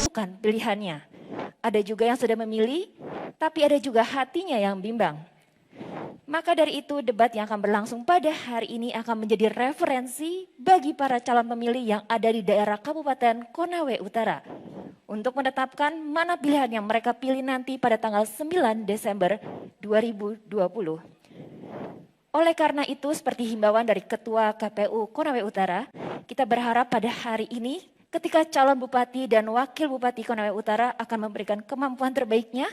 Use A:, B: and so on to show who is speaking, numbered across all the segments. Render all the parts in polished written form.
A: Bukan pilihannya. Ada juga yang sudah memilih, tapi ada juga hatinya yang bimbang. Maka dari itu, debat yang akan berlangsung pada hari ini akan menjadi referensi bagi para calon pemilih yang ada di daerah Kabupaten Konawe Utara untuk menetapkan mana pilihan yang mereka pilih nanti pada tanggal 9 Desember 2020. Oleh karena itu, seperti himbauan dari Ketua KPU Konawe Utara, kita berharap pada hari ini ketika calon bupati dan wakil bupati Konawe Utara akan memberikan kemampuan terbaiknya,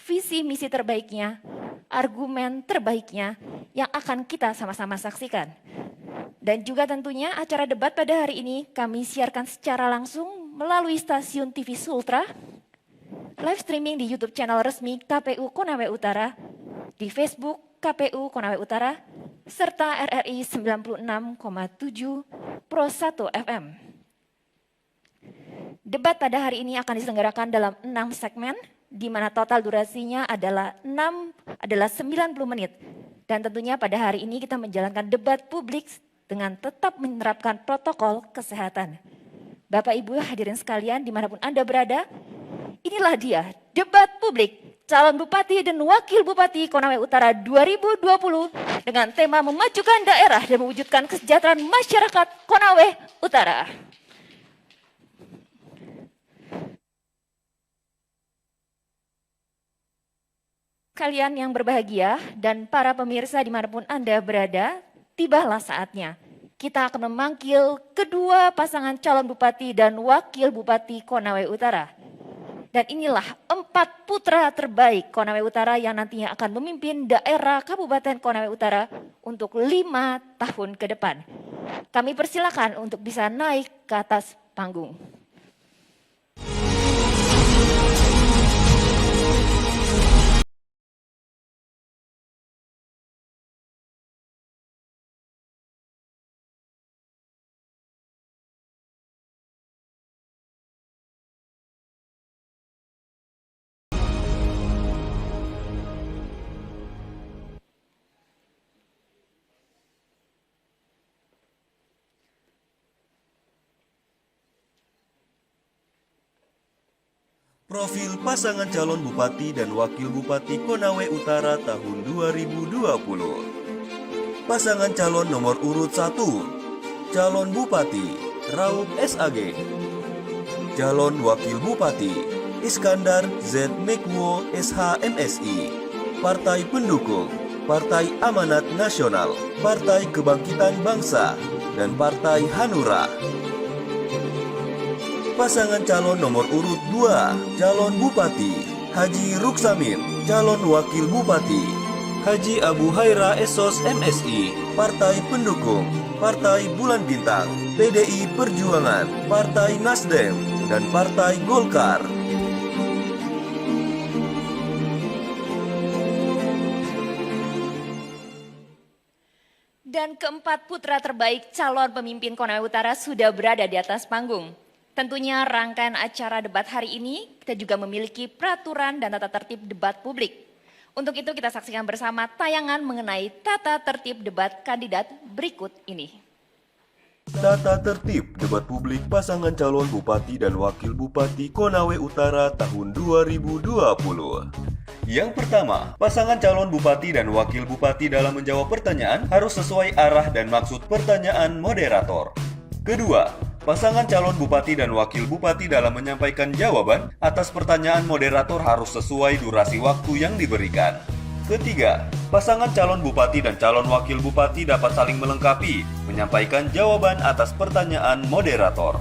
A: visi misi terbaiknya, argumen terbaiknya yang akan kita sama-sama saksikan. Dan juga tentunya acara debat pada hari ini kami siarkan secara langsung melalui stasiun TV Sultra, live streaming di YouTube channel resmi KPU Konawe Utara, di Facebook KPU Konawe Utara, serta RRI 96,7 Pro 1 FM. Debat pada hari ini akan diselenggarakan dalam 6 segmen, di mana total durasinya adalah 90 menit. Dan tentunya pada hari ini kita menjalankan debat publik dengan tetap menerapkan protokol kesehatan. Bapak Ibu hadirin sekalian dimanapun Anda berada, inilah dia debat publik calon bupati dan wakil bupati Konawe Utara 2020 dengan tema memajukan daerah dan mewujudkan kesejahteraan masyarakat Konawe Utara. Kalian yang berbahagia dan para pemirsa dimanapun Anda berada, tibalah saatnya. Kita akan memanggil kedua pasangan calon bupati dan wakil bupati Konawe Utara. Dan inilah 4 putra terbaik Konawe Utara yang nantinya akan memimpin daerah Kabupaten Konawe Utara untuk 5 tahun ke depan. Kami persilakan untuk bisa naik ke atas panggung.
B: Profil pasangan calon bupati dan wakil bupati Konawe Utara tahun 2020. Pasangan calon nomor urut 1, calon bupati Raup SAG. Calon wakil bupati Iskandar Z. Mekwo SH.MSI. Partai pendukung Partai Amanat Nasional, Partai Kebangkitan Bangsa, dan Partai Hanura. Pasangan calon nomor urut 2, calon bupati Haji Ruksamin. Calon wakil bupati Haji Abu Haira Esos MSI. Partai pendukung Partai Bulan Bintang, PDI Perjuangan, Partai Nasdem, dan Partai Golkar.
A: Dan keempat putra terbaik calon pemimpin Konawe Utara sudah berada di atas panggung. Tentunya rangkaian acara debat hari ini kita juga memiliki peraturan dan tata tertib debat publik. Untuk itu kita saksikan bersama tayangan mengenai tata tertib debat kandidat berikut ini.
B: Tata tertib debat publik pasangan calon bupati dan wakil bupati Konawe Utara tahun 2020. Yang pertama, pasangan calon bupati dan wakil bupati dalam menjawab pertanyaan harus sesuai arah dan maksud pertanyaan moderator. Kedua, Pasangan calon bupati dan wakil bupati dalam menyampaikan jawaban atas pertanyaan moderator harus sesuai durasi waktu yang diberikan. Ketiga, pasangan calon bupati dan calon wakil bupati dapat saling melengkapi menyampaikan jawaban atas pertanyaan moderator.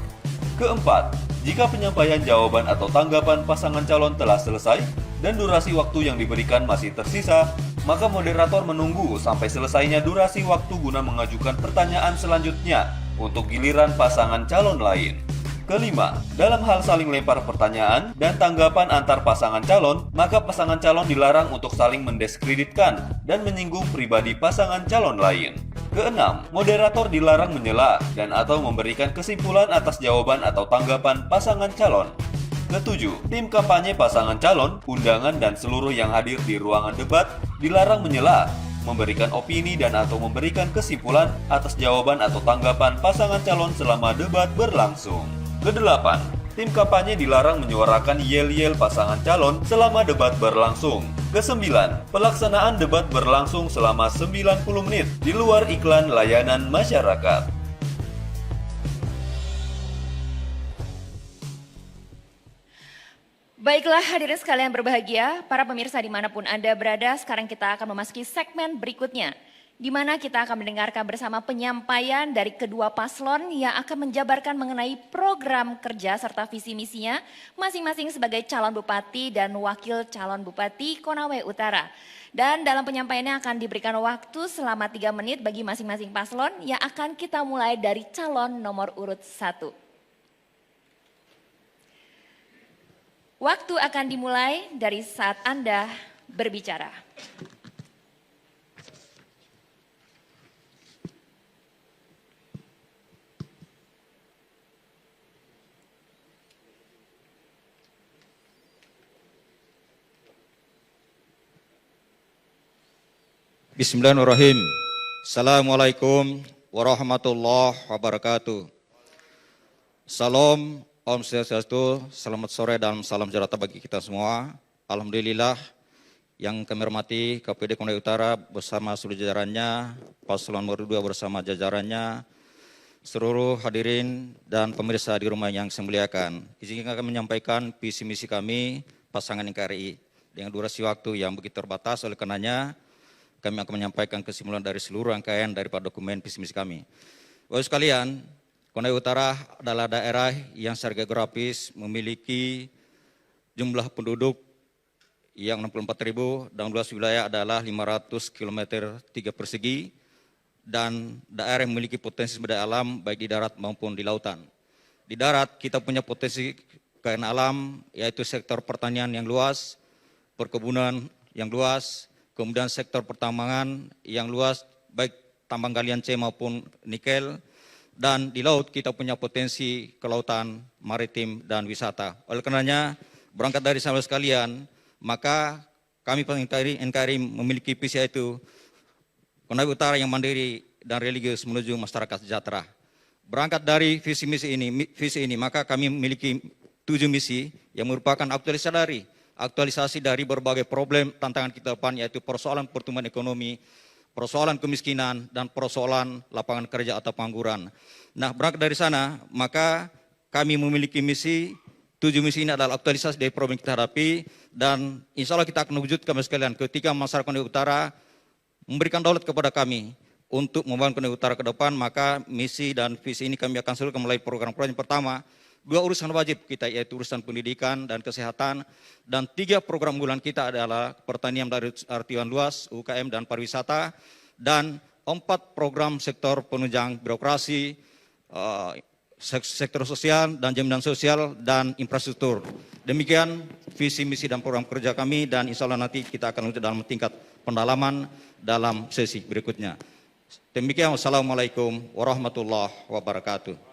B: Keempat, jika penyampaian jawaban atau tanggapan pasangan calon telah selesai dan durasi waktu yang diberikan masih tersisa, maka moderator menunggu sampai selesainya durasi waktu guna mengajukan pertanyaan selanjutnya untuk giliran pasangan calon lain. Kelima, dalam hal saling lempar pertanyaan dan tanggapan antar pasangan calon, maka pasangan calon dilarang untuk saling mendiskreditkan dan menyinggung pribadi pasangan calon lain. Keenam, moderator dilarang menyela dan atau memberikan kesimpulan atas jawaban atau tanggapan pasangan calon. Ketujuh, tim kampanye pasangan calon, undangan dan seluruh yang hadir di ruangan debat dilarang menyela, memberikan opini dan atau memberikan kesimpulan atas jawaban atau tanggapan pasangan calon selama debat berlangsung. Kedelapan, tim kampanye dilarang menyuarakan yel-yel pasangan calon selama debat berlangsung. Kesembilan, pelaksanaan debat berlangsung selama 90 menit di luar iklan layanan masyarakat.
A: Baiklah hadirin sekalian berbahagia, para pemirsa dimanapun Anda berada, sekarang kita akan memasuki segmen berikutnya, di mana kita akan mendengarkan bersama penyampaian dari kedua paslon yang akan menjabarkan mengenai program kerja serta visi misinya masing-masing sebagai calon bupati dan wakil calon bupati Konawe Utara. Dan dalam penyampaiannya akan diberikan waktu selama 3 menit bagi masing-masing paslon yang akan kita mulai dari calon nomor urut 1. Waktu akan dimulai dari saat Anda berbicara.
C: Bismillahirrahmanirrahim. Assalamualaikum warahmatullahi wabarakatuh. Salam, Om Swastiastu, selamat sore dan salam sejahtera bagi kita semua. Alhamdulillah yang kami hormati KPD Konawe Utara bersama seluruh jajarannya, Paslon nomor 2 bersama jajarannya, seluruh hadirin dan pemirsa di rumah yang saya muliakan. Izinkan kami menyampaikan visi misi kami pasangan NKRI dengan durasi waktu yang begitu terbatas, oleh karenanya kami akan menyampaikan kesimpulan dari seluruh rangkaian daripada dokumen visi misi kami. Bapak sekalian, Konawe Utara adalah daerah yang secara geografis memiliki jumlah penduduk yang 64.000 dan luas wilayah adalah 500 km 3 persegi dan daerah yang memiliki potensi sumber daya alam baik di darat maupun di lautan. Di darat kita punya potensi kekayaan alam yaitu sektor pertanian yang luas, perkebunan yang luas, kemudian sektor pertambangan yang luas baik tambang galian C maupun nikel. Dan di laut kita punya potensi kelautan, maritim, dan wisata. Oleh karenanya, berangkat dari sahabat sekalian, maka kami NKRI memiliki visi itu, Konawe Utara yang mandiri dan religius menuju masyarakat sejahtera. Berangkat dari visi ini, maka kami memiliki 7 misi yang merupakan aktualisasi dari berbagai problem tantangan kita depan, yaitu persoalan pertumbuhan ekonomi, persoalan kemiskinan, dan persoalan lapangan kerja atau pengangguran. Nah, berangkat dari sana, maka kami memiliki misi, 7 misi ini adalah aktualisasi dari problem yang kita hadapi, dan insya Allah kita akan wujudkan sekalian ketika masyarakat Konawe Utara memberikan daulat kepada kami untuk membangun Konawe Utara ke depan, maka misi dan visi ini kami akan salurkan melalui program-program. Yang pertama, 2 urusan wajib kita yaitu urusan pendidikan dan kesehatan, dan 3 program unggulan kita adalah pertanian dari artian luas, UKM dan pariwisata, dan 4 program sektor penunjang birokrasi, sektor sosial dan jaminan sosial dan infrastruktur. Demikian visi misi dan program kerja kami, dan insya Allah nanti kita akan lanjut dalam tingkat pendalaman dalam sesi berikutnya. Demikian, wassalamualaikum warahmatullahi wabarakatuh.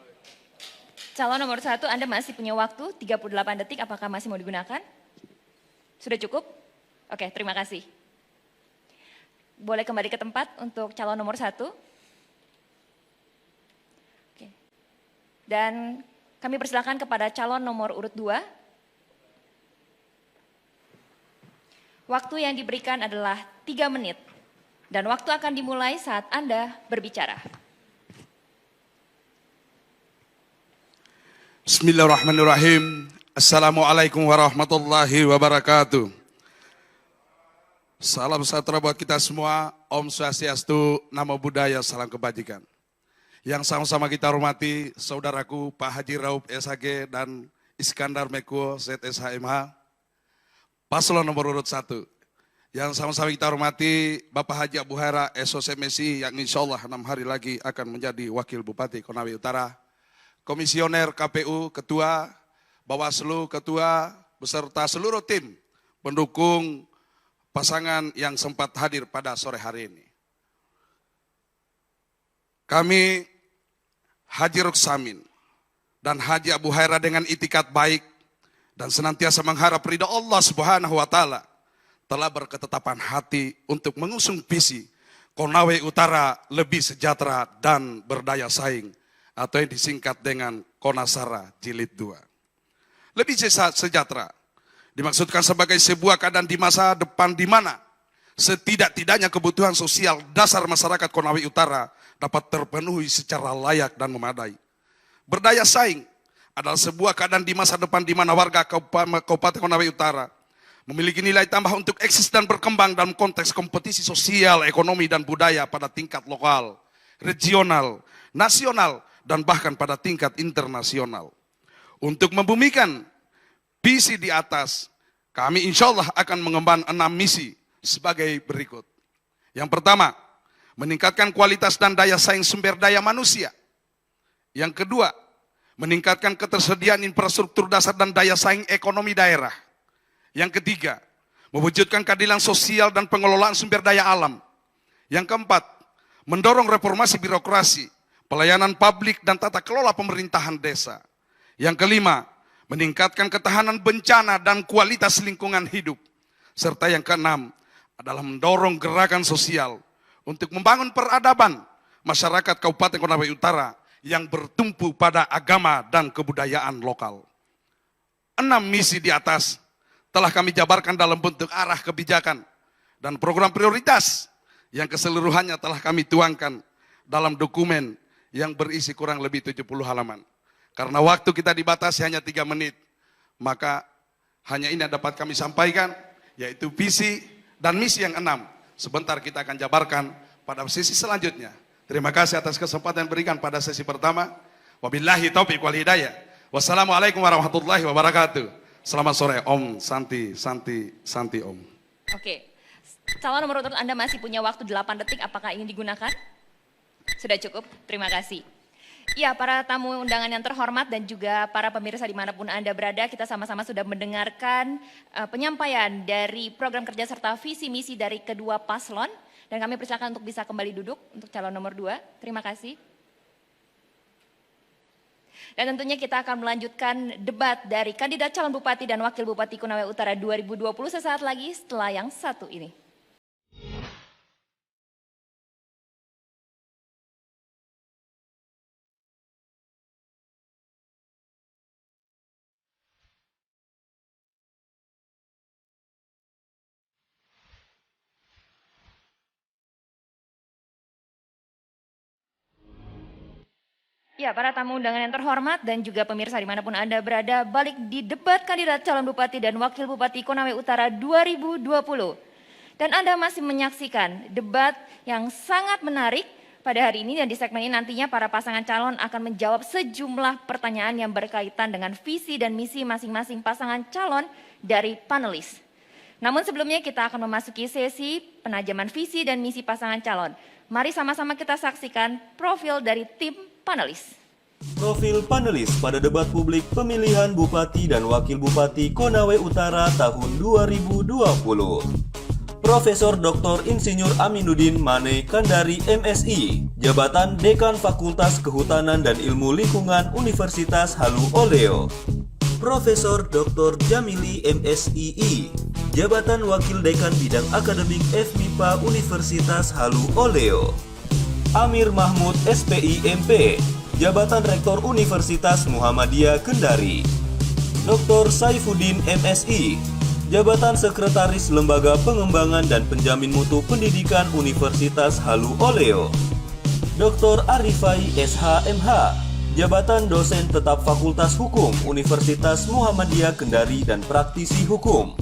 A: Calon nomor 1, Anda masih punya waktu 38 detik, apakah masih mau digunakan? Sudah cukup? Oke, terima kasih. Boleh kembali ke tempat untuk calon nomor 1. Oke. Dan kami persilakan kepada calon nomor urut 2. Waktu yang diberikan adalah 3 menit. Dan waktu akan dimulai saat Anda berbicara.
D: Bismillahirrahmanirrahim. Assalamualaikum warahmatullahi wabarakatuh. Salam sejahtera buat kita semua. Om Swastiastu, Namo Buddhaya, salam kebajikan. Yang sama-sama kita hormati saudaraku Pak Haji Raup SHG dan Iskandar Mekuo ZSHMH, paslon nomor urut 1. Yang sama-sama kita hormati Bapak Haji Abu Haira SOS MSI yang insya Allah 6 hari lagi akan menjadi Wakil Bupati Konawe Utara. Komisioner KPU, Ketua, Bawaslu, Ketua, beserta seluruh tim pendukung pasangan yang sempat hadir pada sore hari ini. Kami Haji Ruksamin dan Haji Abu Haira dengan itikat baik dan senantiasa mengharap ridha Allah Subhanahu wa Ta'ala telah berketetapan hati untuk mengusung visi Konawe Utara lebih sejahtera dan berdaya saing, atau yang disingkat dengan Konasara Jilid 2. Lebih sejahtera dimaksudkan sebagai sebuah keadaan di masa depan di mana setidak-tidaknya kebutuhan sosial dasar masyarakat Konawe Utara dapat terpenuhi secara layak dan memadai. Berdaya saing adalah sebuah keadaan di masa depan di mana warga Kabupaten Konawe Utara memiliki nilai tambah untuk eksis dan berkembang dalam konteks kompetisi sosial, ekonomi, dan budaya pada tingkat lokal, regional, nasional, dan bahkan pada tingkat internasional. Untuk membumikan visi di atas, kami insya Allah akan mengemban 6 misi sebagai berikut. Yang pertama, meningkatkan kualitas dan daya saing sumber daya manusia. Yang kedua, meningkatkan ketersediaan infrastruktur dasar dan daya saing ekonomi daerah. Yang ketiga, mewujudkan keadilan sosial dan pengelolaan sumber daya alam. Yang keempat, mendorong reformasi birokrasi, pelayanan publik dan tata kelola pemerintahan desa. Yang kelima, meningkatkan ketahanan bencana dan kualitas lingkungan hidup. Serta yang keenam adalah mendorong gerakan sosial untuk membangun peradaban masyarakat Kabupaten Konawe Utara yang bertumpu pada agama dan kebudayaan lokal. 6 misi di atas telah kami jabarkan dalam bentuk arah kebijakan dan program prioritas yang keseluruhannya telah kami tuangkan dalam dokumen yang berisi kurang lebih 70 halaman. Karena waktu kita dibatasi hanya 3 menit, maka hanya ini yang dapat kami sampaikan, yaitu visi dan misi yang 6. Sebentar kita akan jabarkan pada sesi selanjutnya. Terima kasih atas kesempatan yang diberikan pada sesi pertama. Wabillahi taufiq wal hidayah. Wassalamualaikum warahmatullahi wabarakatuh. Selamat sore, Om Santi, Santi, Santi Om.
A: Oke, calon nomor urut Anda masih punya waktu 8 detik, apakah ingin digunakan? Sudah cukup, terima kasih. Ya, para tamu undangan yang terhormat dan juga para pemirsa dimanapun Anda berada, kita sama-sama sudah mendengarkan penyampaian dari program kerja serta visi misi dari kedua paslon. Dan kami persilakan untuk bisa kembali duduk untuk calon nomor 2. Terima kasih. Dan tentunya kita akan melanjutkan debat dari kandidat calon Bupati dan Wakil Bupati Konawe Utara 2020 sesaat lagi setelah yang satu ini. Ya, para tamu undangan yang terhormat dan juga pemirsa dimanapun Anda berada, balik di debat kandidat calon Bupati dan Wakil Bupati Konawe Utara 2020. Dan Anda masih menyaksikan debat yang sangat menarik pada hari ini, dan di segmen ini nantinya para pasangan calon akan menjawab sejumlah pertanyaan yang berkaitan dengan visi dan misi masing-masing pasangan calon dari panelis. Namun sebelumnya kita akan memasuki sesi penajaman visi dan misi pasangan calon. Mari sama-sama kita saksikan profil dari tim panelis.
B: Profil panelis pada debat publik pemilihan Bupati dan Wakil Bupati Konawe Utara tahun 2020. Profesor Dr. Insinyur Aminuddin Mane Kandari MSI, jabatan Dekan Fakultas Kehutanan dan Ilmu Lingkungan Universitas Halu Oleo. Profesor Dr. Jamili MSII, jabatan Wakil Dekan Bidang Akademik FMIPA Universitas Halu Oleo. Amir Mahmud SPI MP, jabatan Rektor Universitas Muhammadiyah Kendari. Dr. Saifuddin MSI, jabatan Sekretaris Lembaga Pengembangan dan Penjamin Mutu Pendidikan Universitas Halu Oleo. Dr. Arifai SHMH, jabatan dosen tetap Fakultas Hukum Universitas Muhammadiyah Kendari dan praktisi hukum.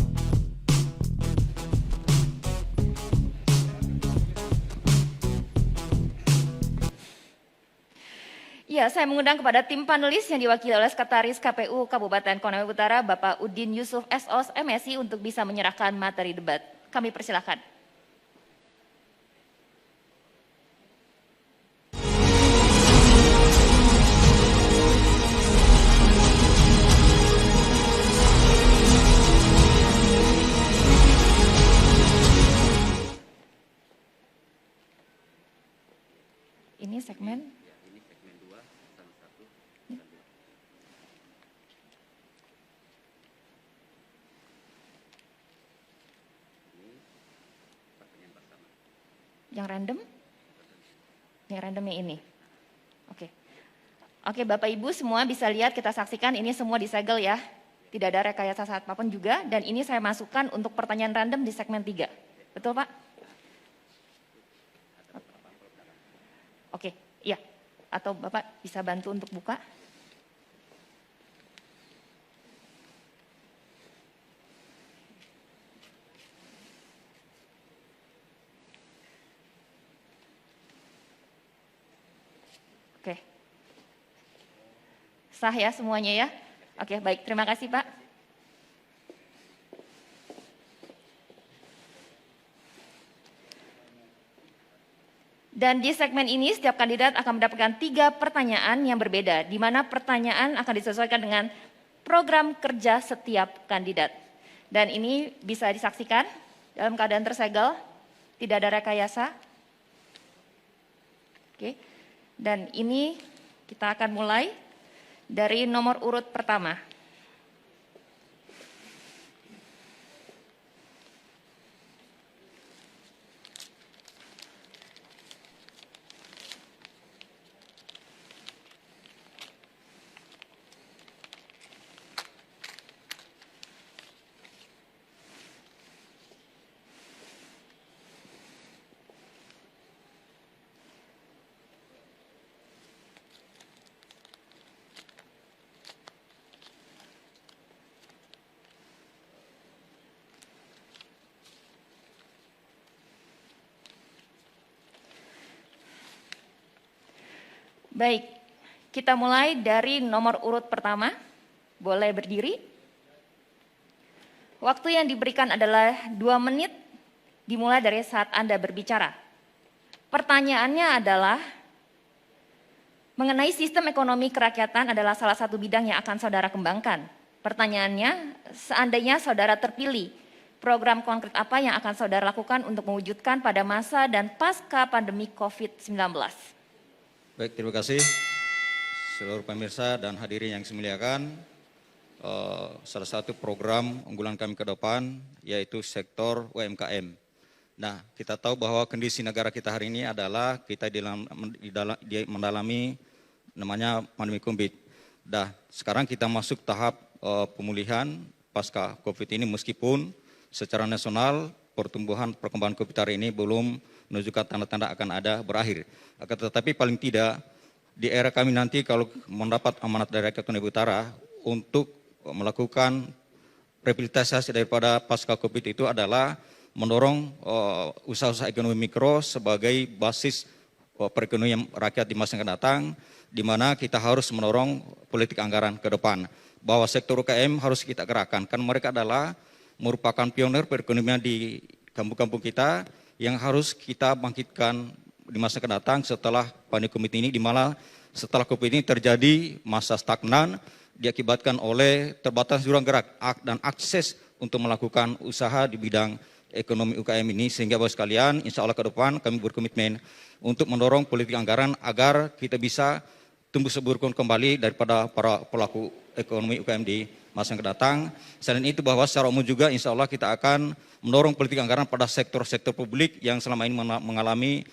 A: Ya, saya mengundang kepada tim panelis yang diwakili oleh Sekretaris KPU Kabupaten Konawe Utara, Bapak Udin Yusuf SOS MSI untuk bisa menyerahkan materi debat. Kami persilakan. Ini segmen. Yang random? Yang random yang ini. Oke. Oke, Bapak Ibu semua bisa lihat, kita saksikan ini semua disegel ya. Tidak ada rekayasa saat apapun juga, dan ini saya masukkan untuk pertanyaan random di segmen 3. Betul Pak? Oke, iya. Atau Bapak bisa bantu untuk buka? Oke. Sah ya semuanya ya? Oke, baik. Terima kasih Pak. Dan di segmen ini setiap kandidat akan mendapatkan 3 pertanyaan yang berbeda, di mana pertanyaan akan disesuaikan dengan program kerja setiap kandidat. Dan ini bisa disaksikan dalam keadaan tersegel, tidak ada rekayasa. Oke. Dan ini kita akan mulai dari nomor urut pertama. Baik, kita mulai dari nomor urut pertama. Boleh berdiri. Waktu yang diberikan adalah 2 menit, dimulai dari saat Anda berbicara. Pertanyaannya adalah, mengenai sistem ekonomi kerakyatan adalah salah satu bidang yang akan saudara kembangkan. Pertanyaannya, seandainya saudara terpilih, program konkret apa yang akan saudara lakukan untuk mewujudkan pada masa dan pasca pandemi COVID-19?
C: Baik, terima kasih seluruh pemirsa dan hadirin yang saya muliakan. Salah satu program unggulan kami ke depan yaitu sektor UMKM. Nah, kita tahu bahwa kondisi negara kita hari ini adalah kita mendalami namanya pandemi COVID. Nah, sekarang kita masuk tahap pemulihan pasca COVID ini, meskipun secara nasional pertumbuhan perkembangan COVID hari ini belum menunjukkan tanda-tanda akan ada berakhir. Akan tetapi paling tidak di era kami nanti kalau mendapat amanat dari rakyat Konawe Utara untuk melakukan rehabilitasi daripada pasca COVID itu adalah mendorong usaha-usaha ekonomi mikro sebagai basis perekonomian rakyat di masa yang akan datang, di mana kita harus mendorong politik anggaran ke depan. Bahwa sektor UKM harus kita gerakkan, kan mereka adalah merupakan pionir perekonomian di kampung-kampung kita yang harus kita bangkitkan di masa akan datang setelah pandemi COVID ini, di mana setelah COVID ini terjadi masa stagnan diakibatkan oleh terbatas ruang gerak dan akses untuk melakukan usaha di bidang ekonomi UKM ini, sehingga Bapak sekalian insya Allah ke depan kami berkomitmen untuk mendorong politik anggaran agar kita bisa tumbuh subur kembali daripada para pelaku ekonomi UKM di masa yang akan datang. Selain itu bahwa secara umum juga insya Allah kita akan mendorong politik anggaran pada sektor-sektor publik yang selama ini mengalami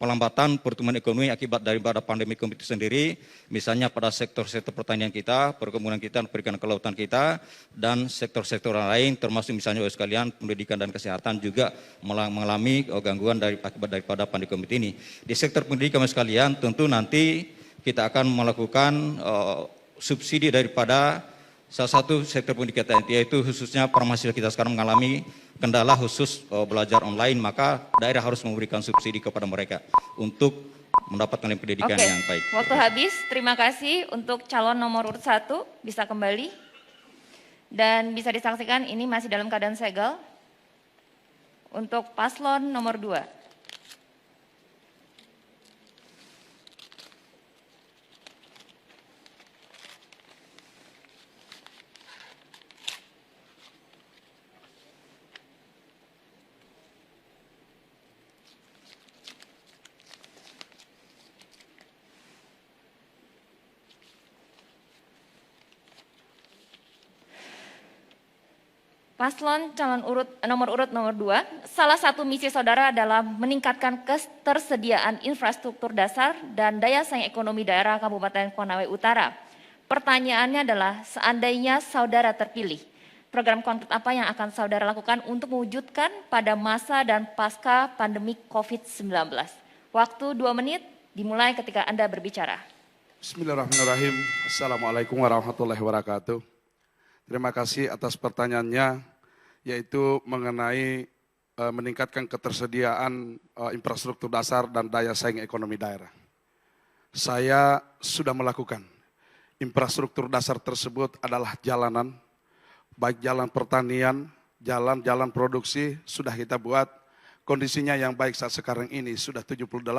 C: pelambatan pertumbuhan ekonomi akibat daripada pandemi COVID itu sendiri, misalnya pada sektor-sektor pertanian kita, perkebunan kita, perikanan kelautan kita, dan sektor-sektor lain termasuk misalnya oleh sekalian pendidikan dan kesehatan juga mengalami gangguan akibat daripada pandemi COVID ini. Di sektor pendidikan sekalian tentu nanti kita akan melakukan subsidi daripada salah satu sektor pendidikan, yaitu khususnya para mahasiswa kita sekarang mengalami kendala khusus belajar online, maka daerah harus memberikan subsidi kepada mereka untuk mendapatkan pendidikan
A: Oke,
C: yang baik.
A: waktu habis. Terima kasih untuk calon nomor urut 1, bisa kembali. Dan bisa disaksikan ini masih dalam keadaan segel. Untuk paslon nomor 2. Paslon calon nomor urut nomor 2, salah satu misi saudara adalah meningkatkan ketersediaan infrastruktur dasar dan daya saing ekonomi daerah Kabupaten Konawe Utara. Pertanyaannya adalah, seandainya saudara terpilih, program konkret apa yang akan saudara lakukan untuk mewujudkan pada masa dan pasca pandemi COVID-19? Waktu 2 menit dimulai ketika Anda berbicara.
D: Bismillahirrahmanirrahim. Assalamualaikum warahmatullahi wabarakatuh. Terima kasih atas pertanyaannya, yaitu mengenai meningkatkan ketersediaan infrastruktur dasar dan daya saing ekonomi daerah. Saya sudah melakukan. Infrastruktur dasar tersebut adalah jalanan, baik jalan pertanian, jalan-jalan produksi sudah kita buat. Kondisinya yang baik saat sekarang ini sudah 78,9%,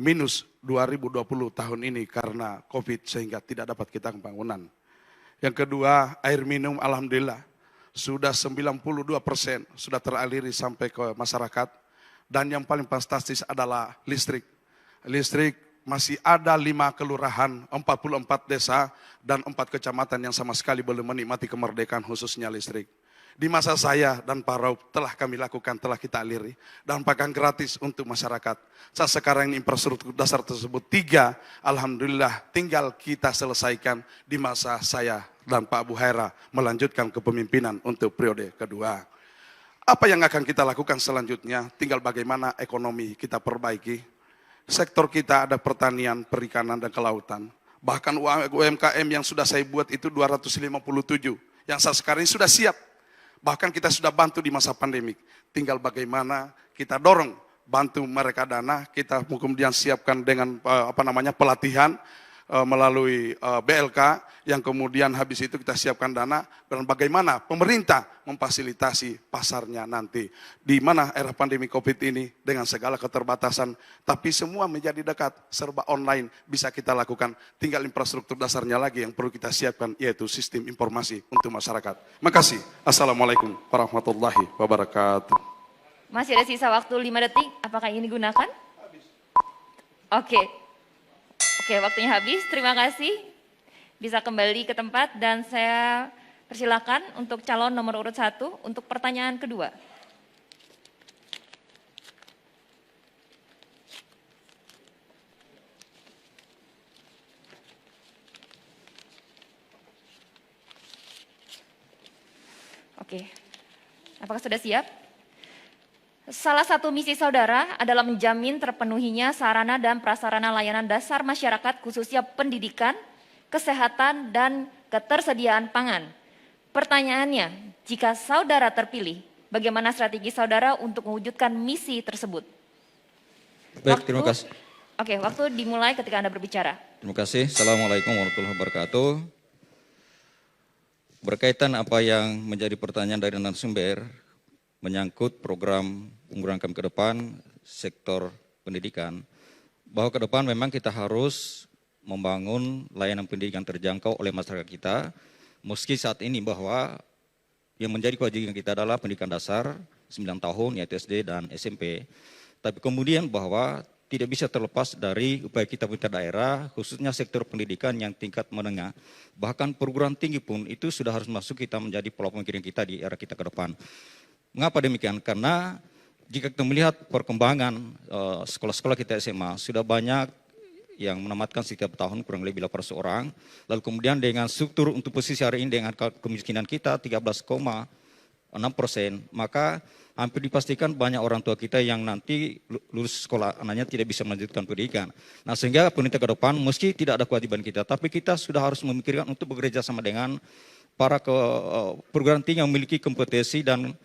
D: minus 2020 tahun ini karena COVID sehingga tidak dapat kita pembangunan. Yang kedua, air minum alhamdulillah sudah 92% sudah teraliri sampai ke masyarakat. Dan yang paling fantastis adalah listrik. Listrik masih ada 5 kelurahan, 44 desa, dan 4 kecamatan yang sama sekali belum menikmati kemerdekaan khususnya listrik. Di masa saya dan Pak Rauf telah kami lakukan, telah kita aliri, dan pakan gratis untuk masyarakat. Saat sekarang ini infrastruktur dasar tersebut 3, alhamdulillah tinggal kita selesaikan di masa saya dan Pak Abu Haira melanjutkan kepemimpinan untuk periode kedua. Apa yang akan kita lakukan selanjutnya? Tinggal bagaimana ekonomi kita perbaiki. Sektor kita ada pertanian, perikanan, dan kelautan. Bahkan UMKM yang sudah saya buat itu 257, yang saat sekarang ini sudah siap. Bahkan kita sudah bantu di masa pandemik. Tinggal bagaimana kita dorong, bantu mereka dana, kita kemudian siapkan dengan pelatihan melalui BLK, yang kemudian habis itu kita siapkan dana, dan bagaimana pemerintah memfasilitasi pasarnya nanti. Di mana era pandemi COVID ini dengan segala keterbatasan, tapi semua menjadi dekat, serba online bisa kita lakukan. Tinggal infrastruktur dasarnya lagi yang perlu kita siapkan, yaitu sistem informasi untuk masyarakat. Makasih. Assalamualaikum warahmatullahi wabarakatuh.
A: Masih ada sisa waktu 5 detik, apakah ini digunakan? Oke, waktunya habis. Terima kasih. Bisa kembali ke tempat dan saya persilakan untuk calon nomor urut 1 untuk pertanyaan kedua. Oke, apakah sudah siap? Salah satu misi saudara adalah menjamin terpenuhinya sarana dan prasarana layanan dasar masyarakat khususnya pendidikan, kesehatan, dan ketersediaan pangan. Pertanyaannya, jika saudara terpilih, bagaimana strategi saudara untuk mewujudkan misi tersebut?
C: Baik, terima kasih.
A: Oke, waktu dimulai ketika Anda berbicara.
C: Terima kasih. Assalamualaikum warahmatullahi wabarakatuh. Berkaitan apa yang menjadi pertanyaan dari narasumber menyangkut program unggulan kami ke depan sektor pendidikan, bahwa ke depan memang kita harus membangun layanan pendidikan terjangkau oleh masyarakat kita, meski saat ini bahwa yang menjadi kewajiban kita adalah pendidikan dasar 9 tahun, yaitu SD dan SMP, tapi kemudian bahwa tidak bisa terlepas dari upaya kita pemerintah daerah, khususnya sektor pendidikan yang tingkat menengah, bahkan perguruan tinggi pun itu sudah harus masuk kita menjadi pola pemikiran kita di era kita ke depan. Mengapa demikian? Karena jika kita melihat perkembangan sekolah-sekolah kita SMA, sudah banyak yang menamatkan setiap tahun kurang lebih 800 orang. Lalu kemudian dengan struktur untuk posisi hari ini dengan kemiskinan kita 13,6 6%, maka hampir dipastikan banyak orang tua kita yang nanti lulus sekolah anaknya tidak bisa melanjutkan pendidikan. Nah, sehingga pemerintah ke depan meski tidak ada kewajiban kita, tapi kita sudah harus memikirkan untuk bekerja sama dengan para perguruan tinggi yang memiliki kompetensi dan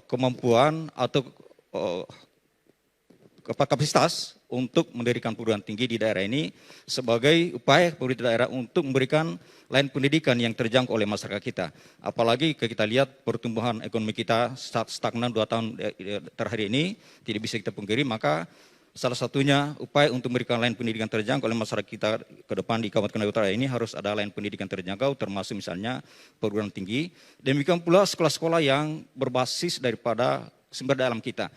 C: kemampuan atau kapasitas untuk mendirikan perguruan tinggi di daerah ini sebagai upaya pemerintah daerah untuk memberikan layanan pendidikan yang terjangkau oleh masyarakat kita. Apalagi kita lihat pertumbuhan ekonomi kita stagnan 2 tahun terakhir ini, tidak bisa kita pungkiri, maka salah satunya upaya untuk memberikan layanan pendidikan terjangkau oleh masyarakat kita ke depan di Kabupaten Konawe Utara ini harus ada layanan pendidikan terjangkau, termasuk misalnya perguruan tinggi. Demikian pula sekolah-sekolah yang berbasis daripada sumber daya alam kita.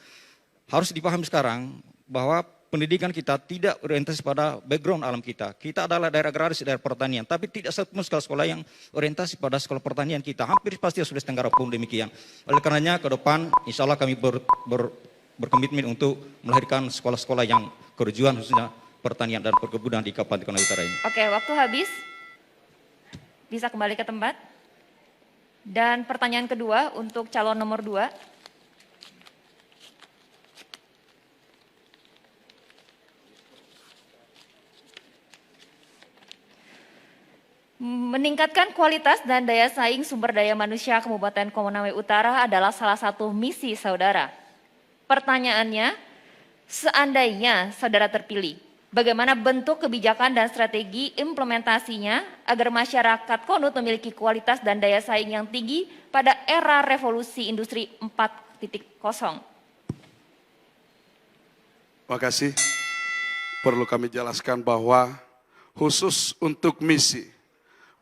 C: Harus dipahami sekarang bahwa pendidikan kita tidak orientasi pada background alam kita. Kita adalah daerah agraris, daerah pertanian, tapi tidak satu pun sekolah yang orientasi pada sekolah pertanian kita. Hampir pasti Sulawesi Tenggara pun demikian. Oleh karenanya ke depan insya Allah kami berkomitmen untuk melahirkan sekolah-sekolah yang kerjaan khususnya pertanian dan perkebunan di Kabupaten Konawe Utara ini.
A: Oke, waktu habis. Bisa kembali ke tempat. Dan pertanyaan kedua untuk calon nomor 2. Meningkatkan kualitas dan daya saing sumber daya manusia Kabupaten Konawe Utara adalah salah satu misi saudara. Pertanyaannya, seandainya saudara terpilih, bagaimana bentuk kebijakan dan strategi implementasinya agar masyarakat Konut memiliki kualitas dan daya saing yang tinggi pada era revolusi industri 4.0?
D: Makasih. Perlu kami jelaskan bahwa khusus untuk misi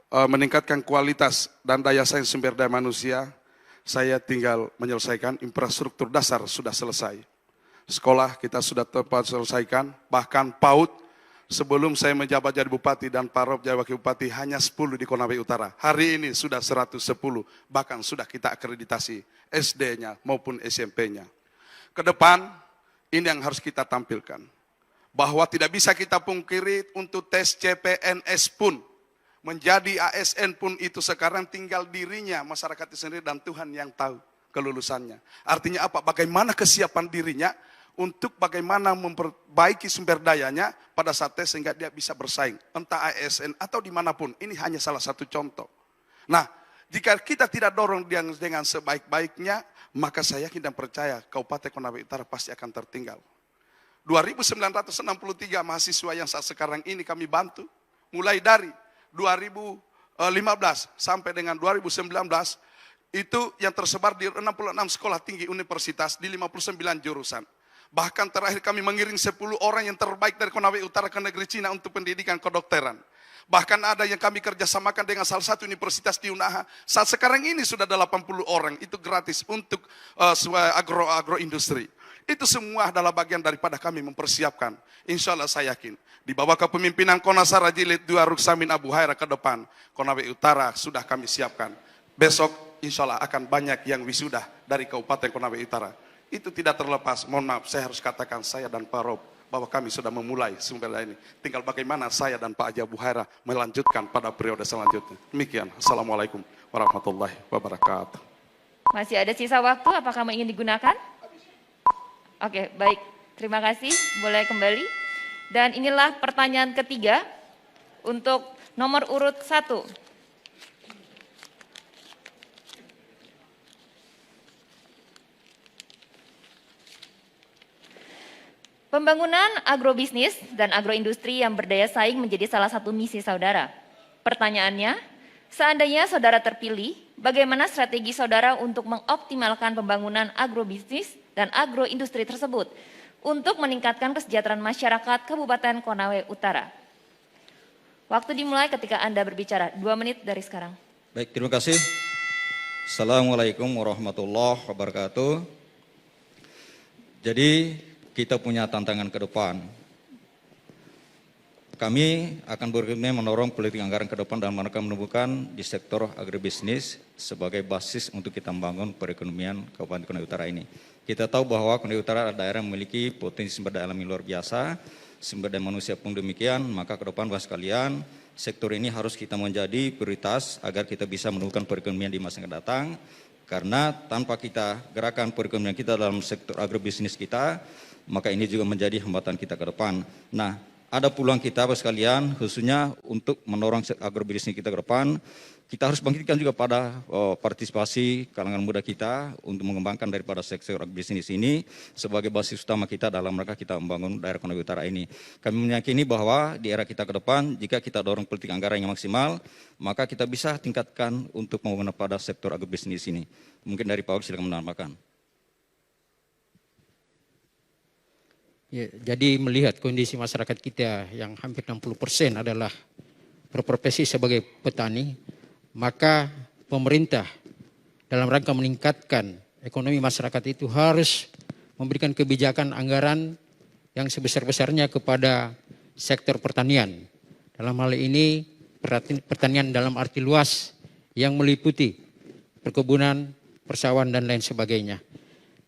D: meningkatkan kualitas dan daya saing sumber daya manusia, saya tinggal menyelesaikan infrastruktur dasar sudah selesai. Sekolah kita sudah tepat selesaikan, bahkan PAUD sebelum saya menjabat jadi bupati dan Pak Rob jadi wakil bupati hanya 10 di Konawe Utara. Hari ini sudah 110, bahkan sudah kita akreditasi SD-nya maupun SMP-nya. Ke depan ini yang harus kita tampilkan, bahwa tidak bisa kita pungkiri untuk tes CPNS pun menjadi ASN pun itu sekarang tinggal dirinya, masyarakat itu sendiri dan Tuhan yang tahu kelulusannya. Artinya apa? Bagaimana kesiapan dirinya untuk bagaimana memperbaiki sumber dayanya pada saat tes sehingga dia bisa bersaing. Entah ASN atau dimanapun, ini hanya salah satu contoh. Nah, jika kita tidak dorong dia dengan sebaik-baiknya, maka saya yakin dan percaya Kabupaten Konawe Utara pasti akan tertinggal. 2.963 mahasiswa yang saat sekarang ini kami bantu, mulai dari 2015 sampai dengan 2019 itu yang tersebar di 66 sekolah tinggi universitas di 59 jurusan. Bahkan terakhir kami mengiring 10 orang yang terbaik dari Konawe Utara ke negeri Cina untuk pendidikan kedokteran. Bahkan ada yang kami kerjasamakan dengan salah satu universitas di Unaha. Saat sekarang ini sudah 80 orang, itu gratis untuk agroindustri. Itu semua adalah bagian daripada kami mempersiapkan. Insya Allah saya yakin, di bawah kepemimpinan Konasara Jilid 2 Ruksamin Abu Haira ke depan, Konawe Utara sudah kami siapkan. Besok insya Allah akan banyak yang wisuda dari Kabupaten Konawe Utara. Itu tidak terlepas, mohon maaf saya harus katakan saya dan Pak Rob, bahwa kami sudah memulai sumber daya ini. Tinggal bagaimana saya dan Pak Haji Abu Haira melanjutkan pada periode selanjutnya. Demikian, Assalamualaikum warahmatullahi wabarakatuh.
A: Masih ada sisa waktu, apakah ingin digunakan? Oke, baik. Terima kasih, boleh kembali. Dan inilah pertanyaan ketiga untuk nomor urut 1. Pembangunan agrobisnis dan agroindustri yang berdaya saing menjadi salah satu misi saudara. Pertanyaannya, seandainya saudara terpilih, bagaimana strategi saudara untuk mengoptimalkan pembangunan agrobisnis dan agroindustri tersebut untuk meningkatkan kesejahteraan masyarakat Kabupaten Konawe Utara? Waktu dimulai ketika Anda berbicara, 2 menit dari sekarang.
C: Baik, terima kasih. Assalamualaikum warahmatullahi wabarakatuh. Jadi kita punya tantangan ke depan. Kami akan berkomitmen mendorong politik anggaran ke depan dalam rangka menumbuhkan di sektor agribisnis sebagai basis untuk kita membangun perekonomian Kabupaten Konawe Utara ini. Kita tahu bahwa Konawe Utara adalah daerah yang memiliki potensi sumber daya alam yang luar biasa, sumber daya manusia pun demikian, maka ke depan Bapak sekalian, sektor ini harus kita menjadi prioritas agar kita bisa menumbuhkan perekonomian di masa yang akan datang. Karena tanpa kita gerakan perekonomian kita dalam sektor agrobisnis kita, maka ini juga menjadi hambatan kita ke depan. Nah, ada peluang kita Bapak sekalian, khususnya untuk mendorong agrobisnis kita ke depan. Kita harus bangkitkan juga pada partisipasi kalangan muda kita untuk mengembangkan daripada sektor agrobisnis ini sebagai basis utama kita dalam rangka kita membangun daerah Konawe Utara ini. Kami meyakini bahwa di era kita ke depan, jika kita dorong politik anggaran yang maksimal, maka kita bisa tingkatkan untuk pembangunan pada sektor agrobisnis ini. Mungkin dari Pak Wak silakan menambahkan.
E: Ya, jadi melihat kondisi masyarakat kita yang hampir 60% adalah berprofesi sebagai petani, maka pemerintah dalam rangka meningkatkan ekonomi masyarakat itu harus memberikan kebijakan anggaran yang sebesar-besarnya kepada sektor pertanian. Dalam hal ini pertanian dalam arti luas yang meliputi perkebunan, persawahan dan lain sebagainya.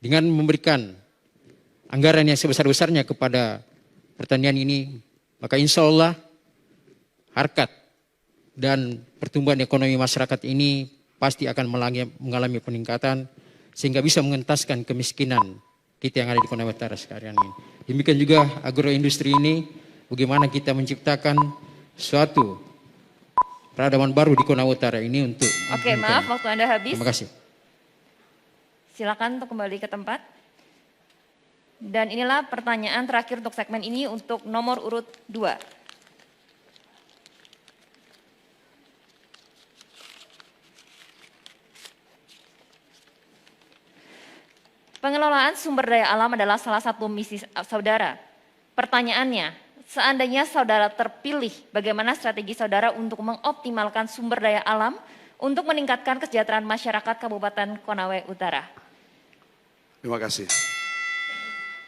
E: Dengan memberikan anggaran yang sebesar-besarnya kepada pertanian ini, maka insya Allah harkat dan pertumbuhan ekonomi masyarakat ini pasti akan mengalami peningkatan sehingga bisa mengentaskan kemiskinan kita yang ada di Konawe Utara sekarang ini. Demikian juga agroindustri ini, bagaimana kita menciptakan suatu peradaban baru di Konawe Utara ini untuk...
A: Oke, maaf waktu Anda habis.
E: Terima kasih.
A: Silakan untuk kembali ke tempat. Dan inilah pertanyaan terakhir untuk segmen ini untuk nomor urut 2. Pengelolaan sumber daya alam adalah salah satu misi saudara. Pertanyaannya, seandainya saudara terpilih, bagaimana strategi saudara untuk mengoptimalkan sumber daya alam untuk meningkatkan kesejahteraan masyarakat Kabupaten Konawe Utara?
D: Terima kasih.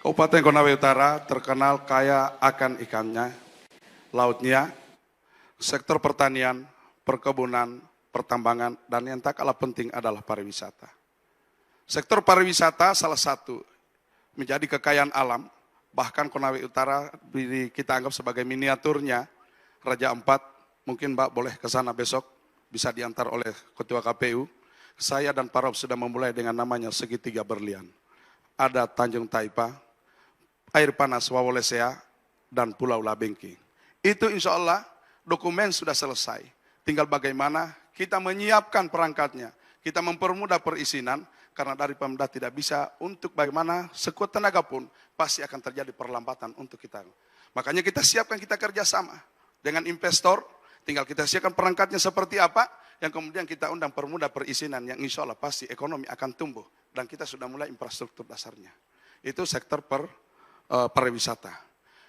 D: Kabupaten Konawe Utara terkenal kaya akan ikannya, lautnya, sektor pertanian, perkebunan, pertambangan, dan yang tak kalah penting adalah pariwisata. Sektor pariwisata salah satu menjadi kekayaan alam, bahkan Konawe Utara kita anggap sebagai miniaturnya Raja Ampat. Mungkin Mbak boleh ke sana besok, bisa diantar oleh Ketua KPU. Saya dan Parop sudah memulai dengan namanya Segitiga Berlian. Ada Tanjung Taipa, Air Panas Wawolesea, dan Pulau Labengki. Itu insya Allah dokumen sudah selesai. Tinggal bagaimana kita menyiapkan perangkatnya, kita mempermudah perizinan, karena dari Pemda tidak bisa untuk bagaimana sekuat tenaga pun pasti akan terjadi perlambatan untuk kita. Makanya kita siapkan, kita kerjasama dengan investor, tinggal kita siapkan perangkatnya seperti apa, yang kemudian kita undang permudah perizinan yang insya Allah pasti ekonomi akan tumbuh. Dan kita sudah mulai infrastruktur dasarnya. Itu sektor pariwisata.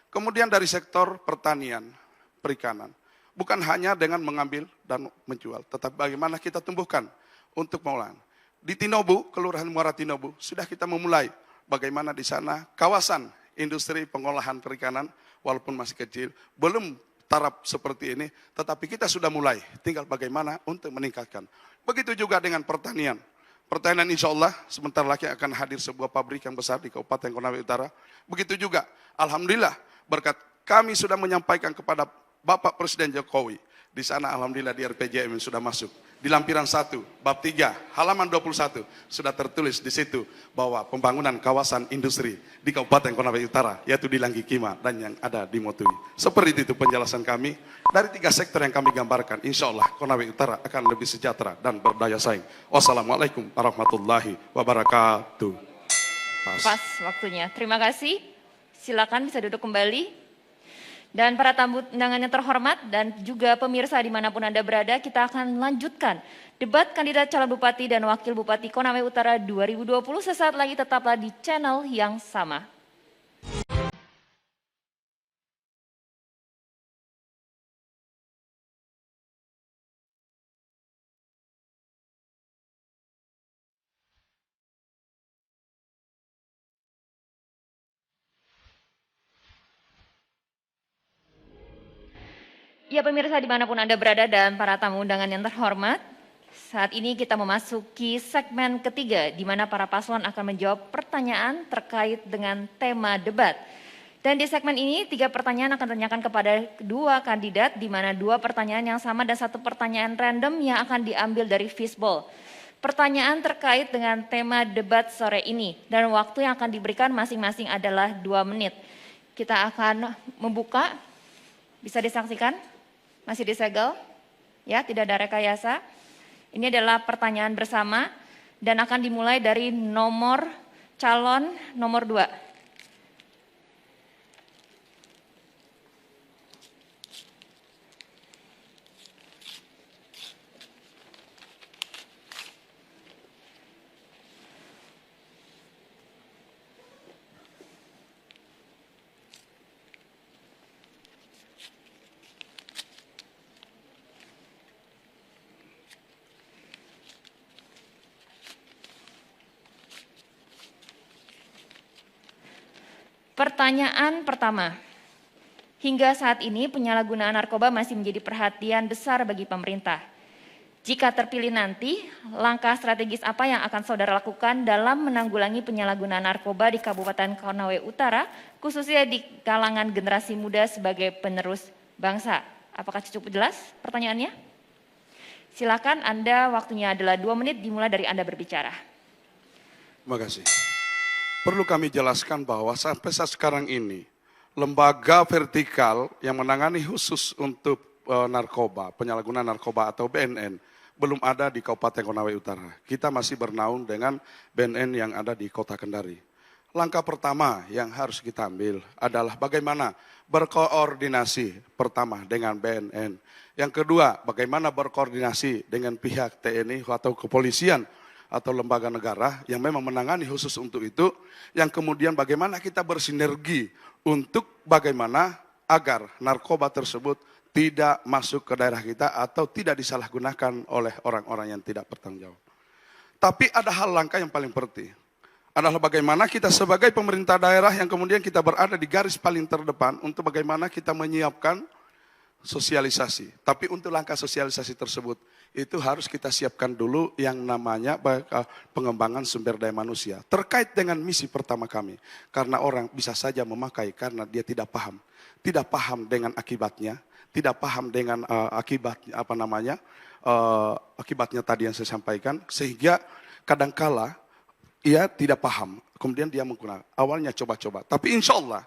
D: Kemudian dari sektor pertanian, perikanan. Bukan hanya dengan mengambil dan menjual, tetapi bagaimana kita tumbuhkan untuk pengolahan. Di Tinobu, Kelurahan Muara Tinobu, sudah kita memulai bagaimana di sana kawasan industri pengolahan perikanan, walaupun masih kecil, belum taraf seperti ini, tetapi kita sudah mulai, tinggal bagaimana untuk meningkatkan. Begitu juga dengan pertanian. Pertanian insya Allah sebentar lagi akan hadir sebuah pabrik yang besar di Kabupaten Konawe Utara. Begitu juga, Alhamdulillah, berkat kami sudah menyampaikan kepada Bapak Presiden Jokowi, di sana Alhamdulillah di RPJM sudah masuk. Di lampiran 1, bab 3, halaman 21, sudah tertulis di situ bahwa pembangunan kawasan industri di Kabupaten Konawe Utara, yaitu di Langgi Kima dan yang ada di Motui. Seperti itu penjelasan kami, dari 3 sektor yang kami gambarkan, insya Allah Konawe Utara akan lebih sejahtera dan berdaya saing. Wassalamualaikum warahmatullahi wabarakatuh.
A: Pas waktunya, terima kasih. Silakan bisa duduk kembali. Dan para tamu undangan yang terhormat dan juga pemirsa dimanapun Anda berada, kita akan lanjutkan debat kandidat calon bupati dan wakil bupati Konawe Utara 2020 sesaat lagi, tetaplah di channel yang sama. Ya pemirsa dimanapun Anda berada dan para tamu undangan yang terhormat, saat ini kita memasuki segmen ketiga di mana para paslon akan menjawab pertanyaan terkait dengan tema debat. Dan di segmen ini 3 pertanyaan akan ditanyakan kepada 2 kandidat, di mana 2 pertanyaan yang sama dan 1 pertanyaan random yang akan diambil dari fishbowl. Pertanyaan terkait dengan tema debat sore ini dan waktu yang akan diberikan masing-masing adalah 2 menit. Kita akan membuka, bisa disaksikan, masih disegel, ya tidak ada rekayasa. Ini adalah pertanyaan bersama dan akan dimulai dari calon nomor 2. Pertanyaan pertama, hingga saat ini penyalahgunaan narkoba masih menjadi perhatian besar bagi pemerintah. Jika terpilih nanti, langkah strategis apa yang akan saudara lakukan dalam menanggulangi penyalahgunaan narkoba di Kabupaten Konawe Utara, khususnya di kalangan generasi muda sebagai penerus bangsa? Apakah cukup jelas pertanyaannya? Silakan, Anda waktunya adalah 2 menit dimulai dari Anda berbicara.
D: Terima kasih. Perlu kami jelaskan bahwa sampai saat sekarang ini, lembaga vertikal yang menangani khusus untuk narkoba, penyalahgunaan narkoba atau BNN, belum ada di Kabupaten Konawe Utara. Kita masih bernaung dengan BNN yang ada di Kota Kendari. Langkah pertama yang harus kita ambil adalah bagaimana berkoordinasi pertama dengan BNN. Yang kedua, bagaimana berkoordinasi dengan pihak TNI atau kepolisian atau lembaga negara yang memang menangani khusus untuk itu, yang kemudian bagaimana kita bersinergi untuk bagaimana agar narkoba tersebut tidak masuk ke daerah kita atau tidak disalahgunakan oleh orang-orang yang tidak bertanggung jawab. Tapi ada hal langkah yang paling penting, adalah bagaimana kita sebagai pemerintah daerah yang kemudian kita berada di garis paling terdepan untuk bagaimana kita menyiapkan sosialisasi. Tapi untuk langkah sosialisasi tersebut, itu harus kita siapkan dulu yang namanya pengembangan sumber daya manusia. Terkait dengan misi pertama kami, karena orang bisa saja memakai karena dia tidak paham. Tidak paham dengan akibatnya, tidak paham dengan akibatnya tadi yang saya sampaikan, sehingga kadangkala ia tidak paham, kemudian dia menggunakan. Awalnya coba-coba, tapi insya Allah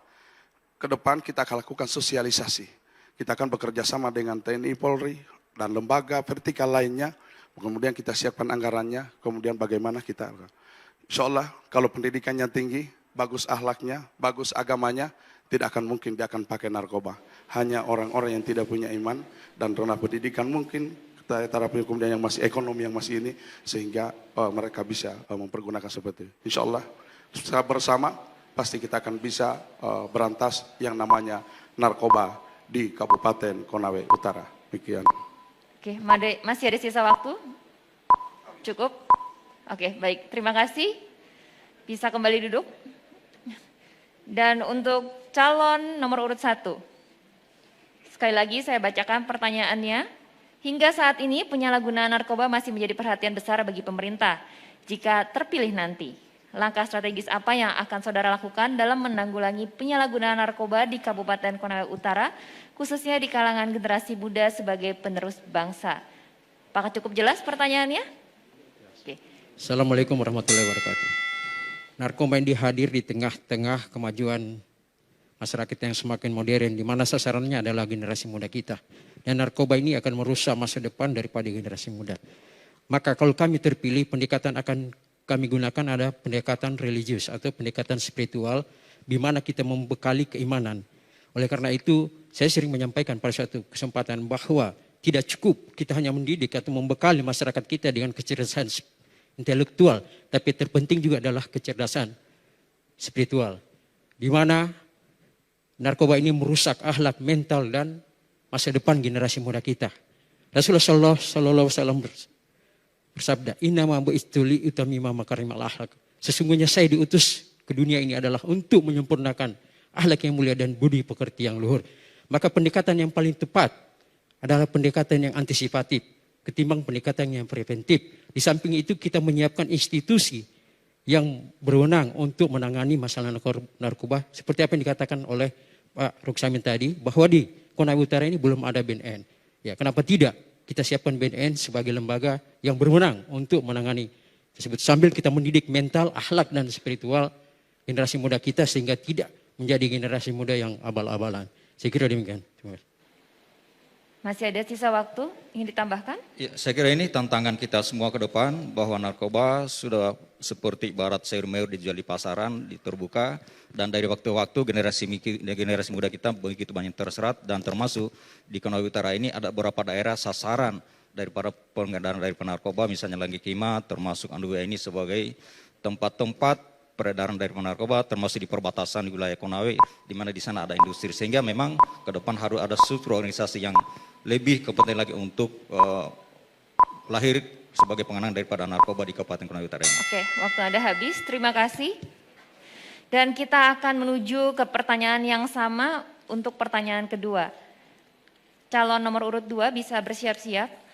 D: ke depan kita akan lakukan sosialisasi. Kita akan bekerja sama dengan TNI, Polri, dan lembaga vertikal lainnya. Kemudian kita siapkan anggarannya, kemudian bagaimana kita. Insya Allah kalau pendidikannya tinggi, bagus akhlaknya, bagus agamanya, tidak akan mungkin dia akan pakai narkoba. Hanya orang-orang yang tidak punya iman dan rendah pendidikan mungkin, tetapi kemudian yang masih ekonomi yang masih ini, sehingga mereka bisa mempergunakan seperti itu. Insya Allah bersama pasti kita akan bisa berantas yang namanya narkoba di Kabupaten Konawe Utara. Demikian.
A: Oke, Made, masih ada sisa waktu? Cukup? Oke, baik. Terima kasih. Bisa kembali duduk. Dan untuk calon nomor urut 1. Sekali lagi saya bacakan pertanyaannya. Hingga saat ini penyalahgunaan narkoba masih menjadi perhatian besar bagi pemerintah. Jika terpilih nanti, langkah strategis apa yang akan saudara lakukan dalam menanggulangi penyalahgunaan narkoba di Kabupaten Konawe Utara, khususnya di kalangan generasi muda sebagai penerus bangsa? Apakah cukup jelas pertanyaannya? Oke.
E: Assalamualaikum warahmatullahi wabarakatuh. Narkoba ini hadir di tengah-tengah kemajuan masyarakat yang semakin modern, di mana sasarannya adalah generasi muda kita. Dan narkoba ini akan merusak masa depan daripada generasi muda. Maka kalau kami terpilih, pendekatan akan kami gunakan ada pendekatan religius atau pendekatan spiritual, di mana kita membekali keimanan. Oleh karena itu, saya sering menyampaikan pada suatu kesempatan bahwa tidak cukup kita hanya mendidik atau membekali masyarakat kita dengan kecerdasan intelektual, tapi terpenting juga adalah kecerdasan spiritual. Di mana narkoba ini merusak akhlak, mental, dan masa depan generasi muda kita. Rasulullah SAW bersabda, "Innama bu'itsu li utamima makarimal akhlak." Sesungguhnya saya diutus ke dunia ini adalah untuk menyempurnakan akhlak yang mulia dan budi pekerti yang luhur. Maka pendekatan yang paling tepat adalah pendekatan yang antisipatif ketimbang pendekatan yang preventif. Di samping itu kita menyiapkan institusi yang berwenang untuk menangani masalah narkoba seperti apa yang dikatakan oleh Pak Ruksamin tadi, bahwa di Konawe Utara ini belum ada BNN. Ya, kenapa tidak? kita siapkan BNN sebagai lembaga yang berwenang untuk menangani tersebut. Sambil kita mendidik mental, akhlak dan spiritual generasi muda kita sehingga tidak menjadi generasi muda yang abal-abalan. Saya kira demikian. Terima kasih.
A: Masih ada sisa waktu, ingin ditambahkan?
C: Ya, saya kira ini tantangan kita semua ke depan bahwa narkoba sudah seperti ibarat sayur mayur dijual di pasaran, di terbuka, dan dari waktu ke waktu generasi muda kita begitu banyak terserat, dan termasuk di Konawe Utara ini ada beberapa daerah sasaran daripada pengedaran dari narkoba, misalnya Langgi Kima, termasuk Andua ini sebagai tempat-tempat peredaran dari narkoba, termasuk di perbatasan di wilayah Konawe, di mana di sana ada industri, sehingga memang ke depan harus ada struktur organisasi yang lebih kepenting lagi untuk lahir sebagai pengenang daripada narkoba di Kabupaten Konawe Utara ini.
A: Oke, waktu Anda habis. Terima kasih. Dan kita akan menuju ke pertanyaan yang sama untuk pertanyaan kedua. Calon nomor urut 2 bisa bersiap-siap.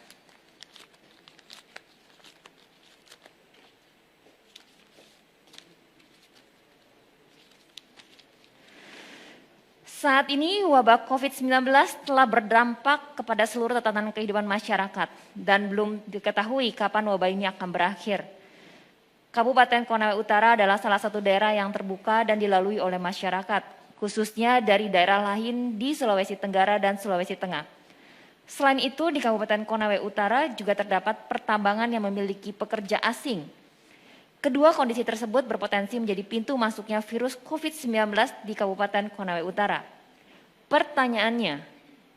A: Saat ini wabah COVID-19 telah berdampak kepada seluruh tatanan kehidupan masyarakat dan belum diketahui kapan wabah ini akan berakhir. Kabupaten Konawe Utara adalah salah satu daerah yang terbuka dan dilalui oleh masyarakat, khususnya dari daerah lain di Sulawesi Tenggara dan Sulawesi Tengah. Selain itu, di Kabupaten Konawe Utara juga terdapat pertambangan yang memiliki pekerja asing. Kedua kondisi tersebut berpotensi menjadi pintu masuknya virus COVID-19 di Kabupaten Konawe Utara. Pertanyaannya,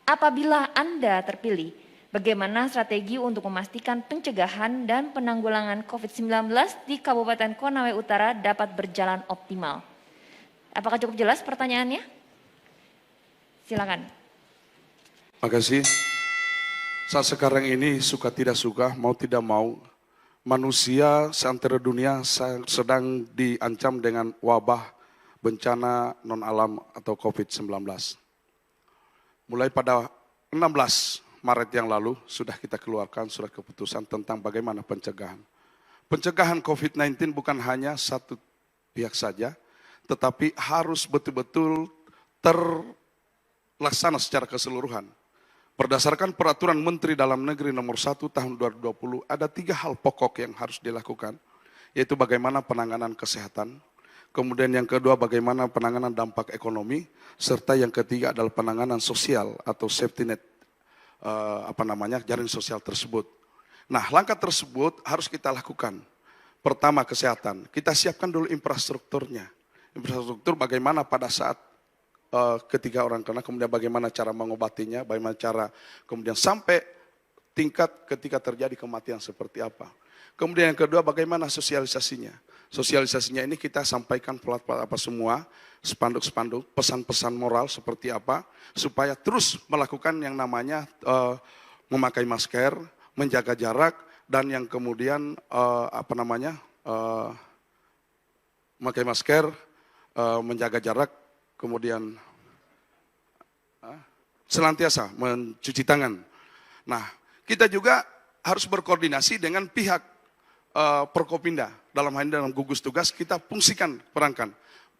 A: apabila Anda terpilih, bagaimana strategi untuk memastikan pencegahan dan penanggulangan COVID-19 di Kabupaten Konawe Utara dapat berjalan optimal? Apakah cukup jelas pertanyaannya? Silakan.
D: Makasih. Saat sekarang ini suka tidak suka, mau tidak mau, manusia seantero dunia sedang diancam dengan wabah bencana non-alam atau COVID-19. Mulai pada 16 Maret yang lalu sudah kita keluarkan surat keputusan tentang bagaimana pencegahan. Pencegahan COVID-19 bukan hanya satu pihak saja, tetapi harus betul-betul terlaksana secara keseluruhan. Berdasarkan peraturan Menteri Dalam Negeri nomor 1 tahun 2020, ada 3 hal pokok yang harus dilakukan, yaitu bagaimana penanganan kesehatan, kemudian yang kedua bagaimana penanganan dampak ekonomi, serta yang ketiga adalah penanganan sosial atau safety net, jaring sosial tersebut. Nah, langkah tersebut harus kita lakukan. Pertama, kesehatan. Kita siapkan dulu infrastrukturnya. Infrastruktur bagaimana pada saat ketika orang kena, kemudian bagaimana cara mengobatinya, bagaimana cara kemudian sampai tingkat ketika terjadi kematian seperti apa. Kemudian yang kedua bagaimana sosialisasinya. Sosialisasinya ini kita sampaikan apa semua, spanduk-spanduk, pesan-pesan moral seperti apa, supaya terus melakukan yang namanya memakai masker, menjaga jarak, dan yang kemudian memakai masker, menjaga jarak, kemudian senantiasa mencuci tangan. Nah, kita juga harus berkoordinasi dengan pihak Prokopinda. Dalam hal ini dalam gugus tugas kita fungsikan perangkan.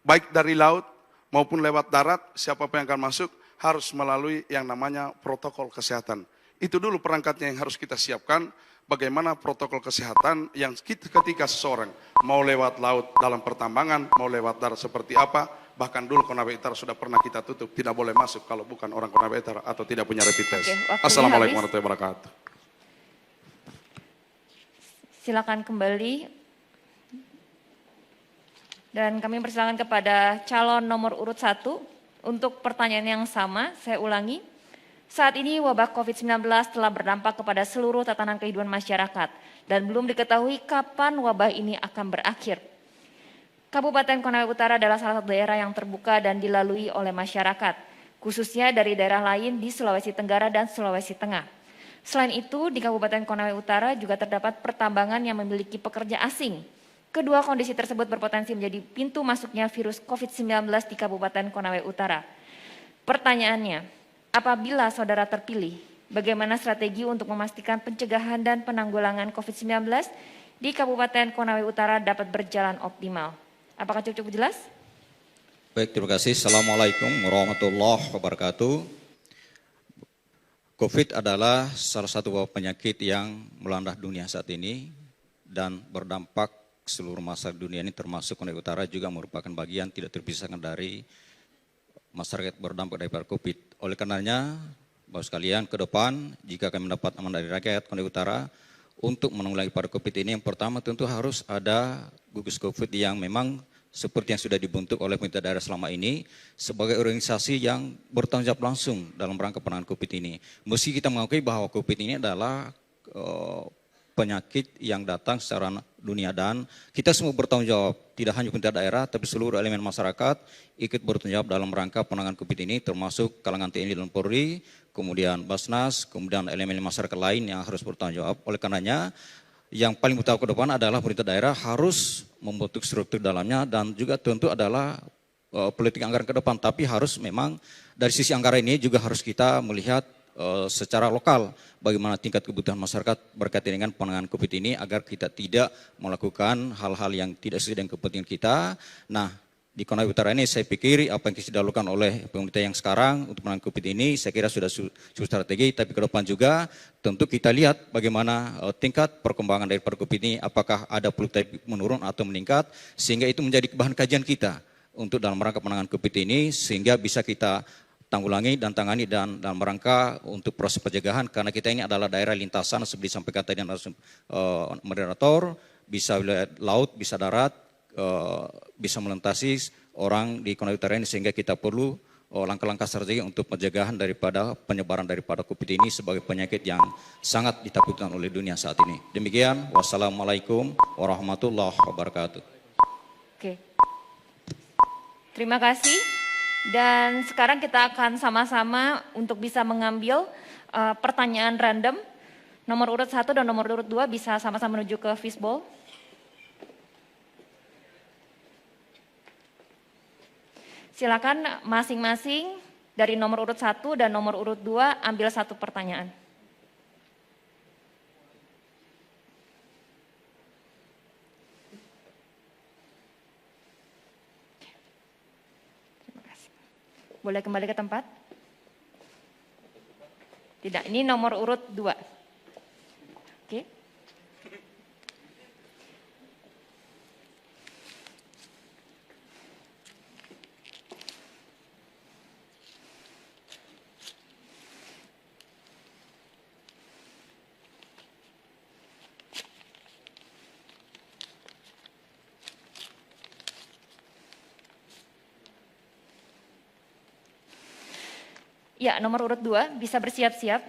D: Baik dari laut maupun lewat darat, siapapun yang akan masuk harus melalui yang namanya protokol kesehatan. Itu dulu perangkatnya yang harus kita siapkan. Bagaimana protokol kesehatan yang ketika seseorang mau lewat laut dalam pertambangan, mau lewat darat seperti apa, bahkan dulu Konawe Utara sudah pernah kita tutup, tidak boleh masuk kalau bukan orang Konawe Utara atau tidak punya rapid test. Assalamualaikum warahmatullahi wabarakatuh.
A: Silakan kembali. Dan kami persilakan kepada calon nomor urut 1 untuk pertanyaan yang sama, saya ulangi. Saat ini wabah COVID-19 telah berdampak kepada seluruh tatanan kehidupan masyarakat dan belum diketahui kapan wabah ini akan berakhir. Kabupaten Konawe Utara adalah salah satu daerah yang terbuka dan dilalui oleh masyarakat, khususnya dari daerah lain di Sulawesi Tenggara dan Sulawesi Tengah. Selain itu, di Kabupaten Konawe Utara juga terdapat pertambangan yang memiliki pekerja asing. Kedua kondisi tersebut berpotensi menjadi pintu masuknya virus COVID-19 di Kabupaten Konawe Utara. Pertanyaannya, apabila saudara terpilih, bagaimana strategi untuk memastikan pencegahan dan penanggulangan COVID-19 di Kabupaten Konawe Utara dapat berjalan optimal? Apakah cukup jelas?
C: Baik, terima kasih. Assalamualaikum warahmatullahi wabarakatuh. COVID adalah salah satu wabah penyakit yang melanda dunia saat ini dan berdampak seluruh masyarakat dunia ini termasuk Korea Utara juga merupakan bagian tidak terpisahkan dari masyarakat berdampak daripada COVID. Oleh karenanya, Bapak sekalian, ke depan jika kami mendapat amanah dari rakyat Korea Utara untuk menanggulangi pada COVID ini, yang pertama tentu harus ada gugus COVID yang memang seperti yang sudah dibentuk oleh pemerintah daerah selama ini sebagai organisasi yang bertanggung jawab langsung dalam rangka penanganan COVID ini. Meski kita mengakui bahwa COVID ini adalah penyakit yang datang secara dunia dan kita semua bertanggung jawab, tidak hanya pemerintah daerah tapi seluruh elemen masyarakat ikut bertanggung jawab dalam rangka penanganan COVID ini, termasuk kalangan TNI dan Polri, kemudian Basnas, kemudian elemen masyarakat lain yang harus bertanggung jawab. Oleh karenanya yang paling utama ke depan adalah pemerintah daerah harus membentuk struktur dalamnya dan juga tentu adalah politik anggaran ke depan. Tapi harus memang dari sisi anggaran ini juga harus kita melihat secara lokal bagaimana tingkat kebutuhan masyarakat berkaitan dengan penanganan COVID ini agar kita tidak melakukan hal-hal yang tidak sesuai dengan kepentingan kita. Nah, di Korea Utara ini saya pikir apa yang sudah dilakukan oleh pemerintah yang sekarang untuk menangani COVID ini saya kira sudah strategi, tapi ke depan juga tentu kita lihat bagaimana tingkat perkembangan dari COVID ini, apakah ada fluktuasi menurun atau meningkat, sehingga itu menjadi bahan kajian kita untuk dalam rangka penanganan COVID ini, sehingga bisa kita tanggulangi dan tangani dan dalam rangka untuk proses pencegahan, karena kita ini adalah daerah lintasan seperti disampaikan tadi moderator, bisa wilayah laut, bisa darat, bisa melintasi orang di Korea Utara ini, sehingga kita perlu langkah-langkah strategi untuk pencegahan daripada penyebaran daripada COVID ini sebagai penyakit yang sangat ditakutkan oleh dunia saat ini. Demikian, wassalamualaikum warahmatullahi wabarakatuh.
A: Oke. Terima kasih. Dan sekarang kita akan sama-sama untuk bisa mengambil pertanyaan random. Nomor urut 1 dan nomor urut 2 bisa sama-sama menuju ke fishbowl. Silakan masing-masing dari nomor urut 1 dan nomor urut 2 ambil satu pertanyaan. Terima kasih. Boleh kembali ke tempat? Tidak, ini nomor urut 2. Oke. Ya, nomor urut 2 bisa bersiap-siap.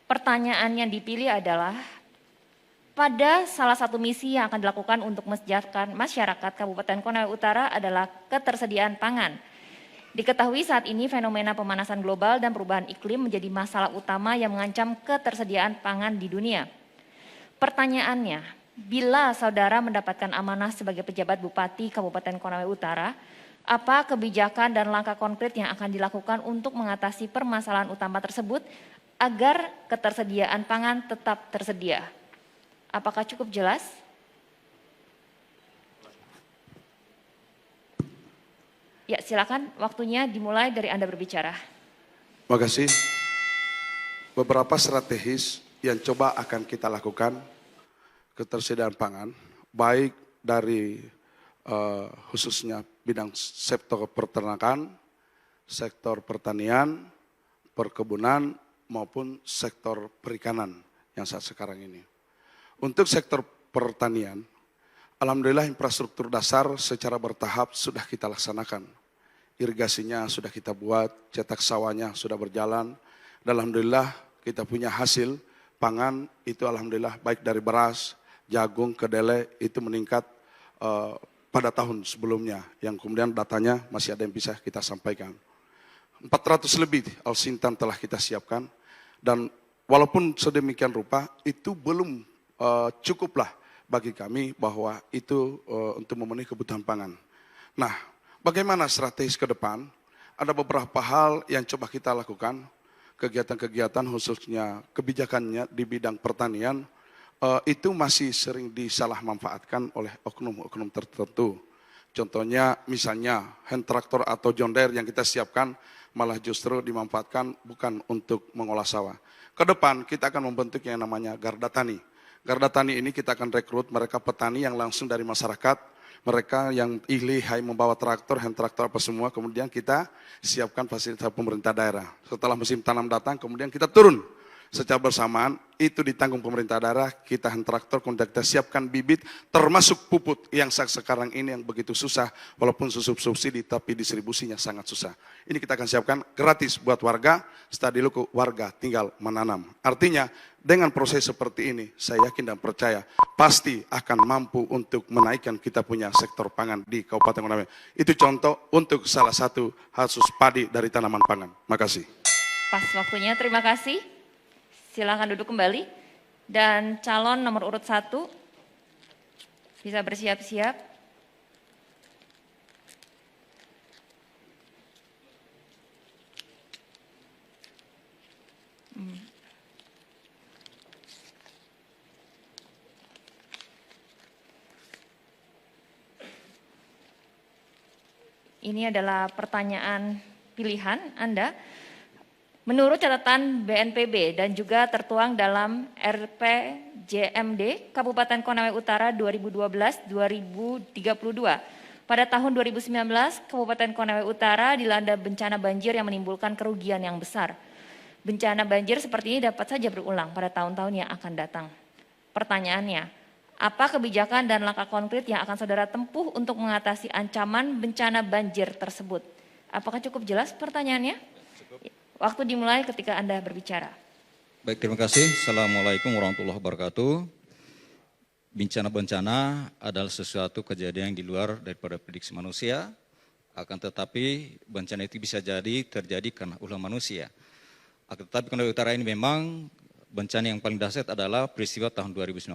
A: Pertanyaan yang dipilih adalah, pada salah satu misi yang akan dilakukan untuk mensejahterakan masyarakat Kabupaten Konawe Utara adalah ketersediaan pangan. Diketahui saat ini fenomena pemanasan global dan perubahan iklim menjadi masalah utama yang mengancam ketersediaan pangan di dunia. Pertanyaannya, bila saudara mendapatkan amanah sebagai pejabat Bupati Kabupaten Konawe Utara, apa kebijakan dan langkah konkret yang akan dilakukan untuk mengatasi permasalahan utama tersebut agar ketersediaan pangan tetap tersedia? Apakah cukup jelas? Ya, silakan, waktunya dimulai dari Anda berbicara.
D: Terima kasih. Beberapa strategis yang coba akan kita lakukan ketersediaan pangan, baik dari khususnya bidang sektor peternakan, sektor pertanian, perkebunan, maupun sektor perikanan yang saat sekarang ini. Untuk sektor pertanian, alhamdulillah infrastruktur dasar secara bertahap sudah kita laksanakan. Irigasinya sudah kita buat, cetak sawahnya sudah berjalan. Dan alhamdulillah kita punya hasil pangan itu alhamdulillah baik dari beras, jagung, kedelai itu meningkat pada tahun sebelumnya, yang kemudian datanya masih ada yang bisa kita sampaikan. 400 lebih alsintan telah kita siapkan, dan walaupun sedemikian rupa itu belum cukuplah bagi kami bahwa itu untuk memenuhi kebutuhan pangan. Nah, bagaimana strategi ke depan? Ada beberapa hal yang coba kita lakukan, kegiatan-kegiatan khususnya kebijakannya di bidang pertanian, itu masih sering disalahmanfaatkan oleh oknum-oknum tertentu. Contohnya misalnya hand traktor atau John Deere yang kita siapkan malah justru dimanfaatkan bukan untuk mengolah sawah. Ke depan kita akan membentuk yang namanya Garda Tani. Garda Tani ini kita akan rekrut mereka petani yang langsung dari masyarakat, mereka yang lihai membawa traktor, hand traktor apa semua, kemudian kita siapkan fasilitas pemerintah daerah. Setelah musim tanam datang, kemudian kita turun secara bersamaan, itu ditanggung pemerintah daerah, kita hand traktor, kemudian kita siapkan bibit, termasuk puput yang sekarang ini yang begitu susah, walaupun subsidi tapi distribusinya sangat susah. Ini kita akan siapkan gratis buat warga, setelah diluku warga tinggal menanam. Artinya dengan proses seperti ini, saya yakin dan percaya pasti akan mampu untuk menaikkan kita punya sektor pangan di Kabupaten Konawe. Itu contoh untuk salah satu kasus padi dari tanaman pangan. Makasih.
A: Pas waktunya, terima kasih. Silakan duduk kembali. Dan calon nomor urut 1 bisa bersiap-siap. Ini adalah pertanyaan pilihan Anda. Menurut catatan BNPB dan juga tertuang dalam RPJMD Kabupaten Konawe Utara 2012-2032. Pada tahun 2019, Kabupaten Konawe Utara dilanda bencana banjir yang menimbulkan kerugian yang besar. Bencana banjir seperti ini dapat saja berulang pada tahun-tahun yang akan datang. Pertanyaannya, apa kebijakan dan langkah konkret yang akan saudara tempuh untuk mengatasi ancaman bencana banjir tersebut? Apakah cukup jelas pertanyaannya? Waktu dimulai ketika Anda berbicara.
C: Baik, terima kasih. Assalamualaikum warahmatullahi wabarakatuh. Bencana-bencana adalah sesuatu kejadian yang di luar daripada prediksi manusia, akan tetapi bencana itu bisa jadi terjadi karena ulah manusia. Akan tetapi Konawe Utara ini memang bencana yang paling dahsyat adalah peristiwa tahun 2019,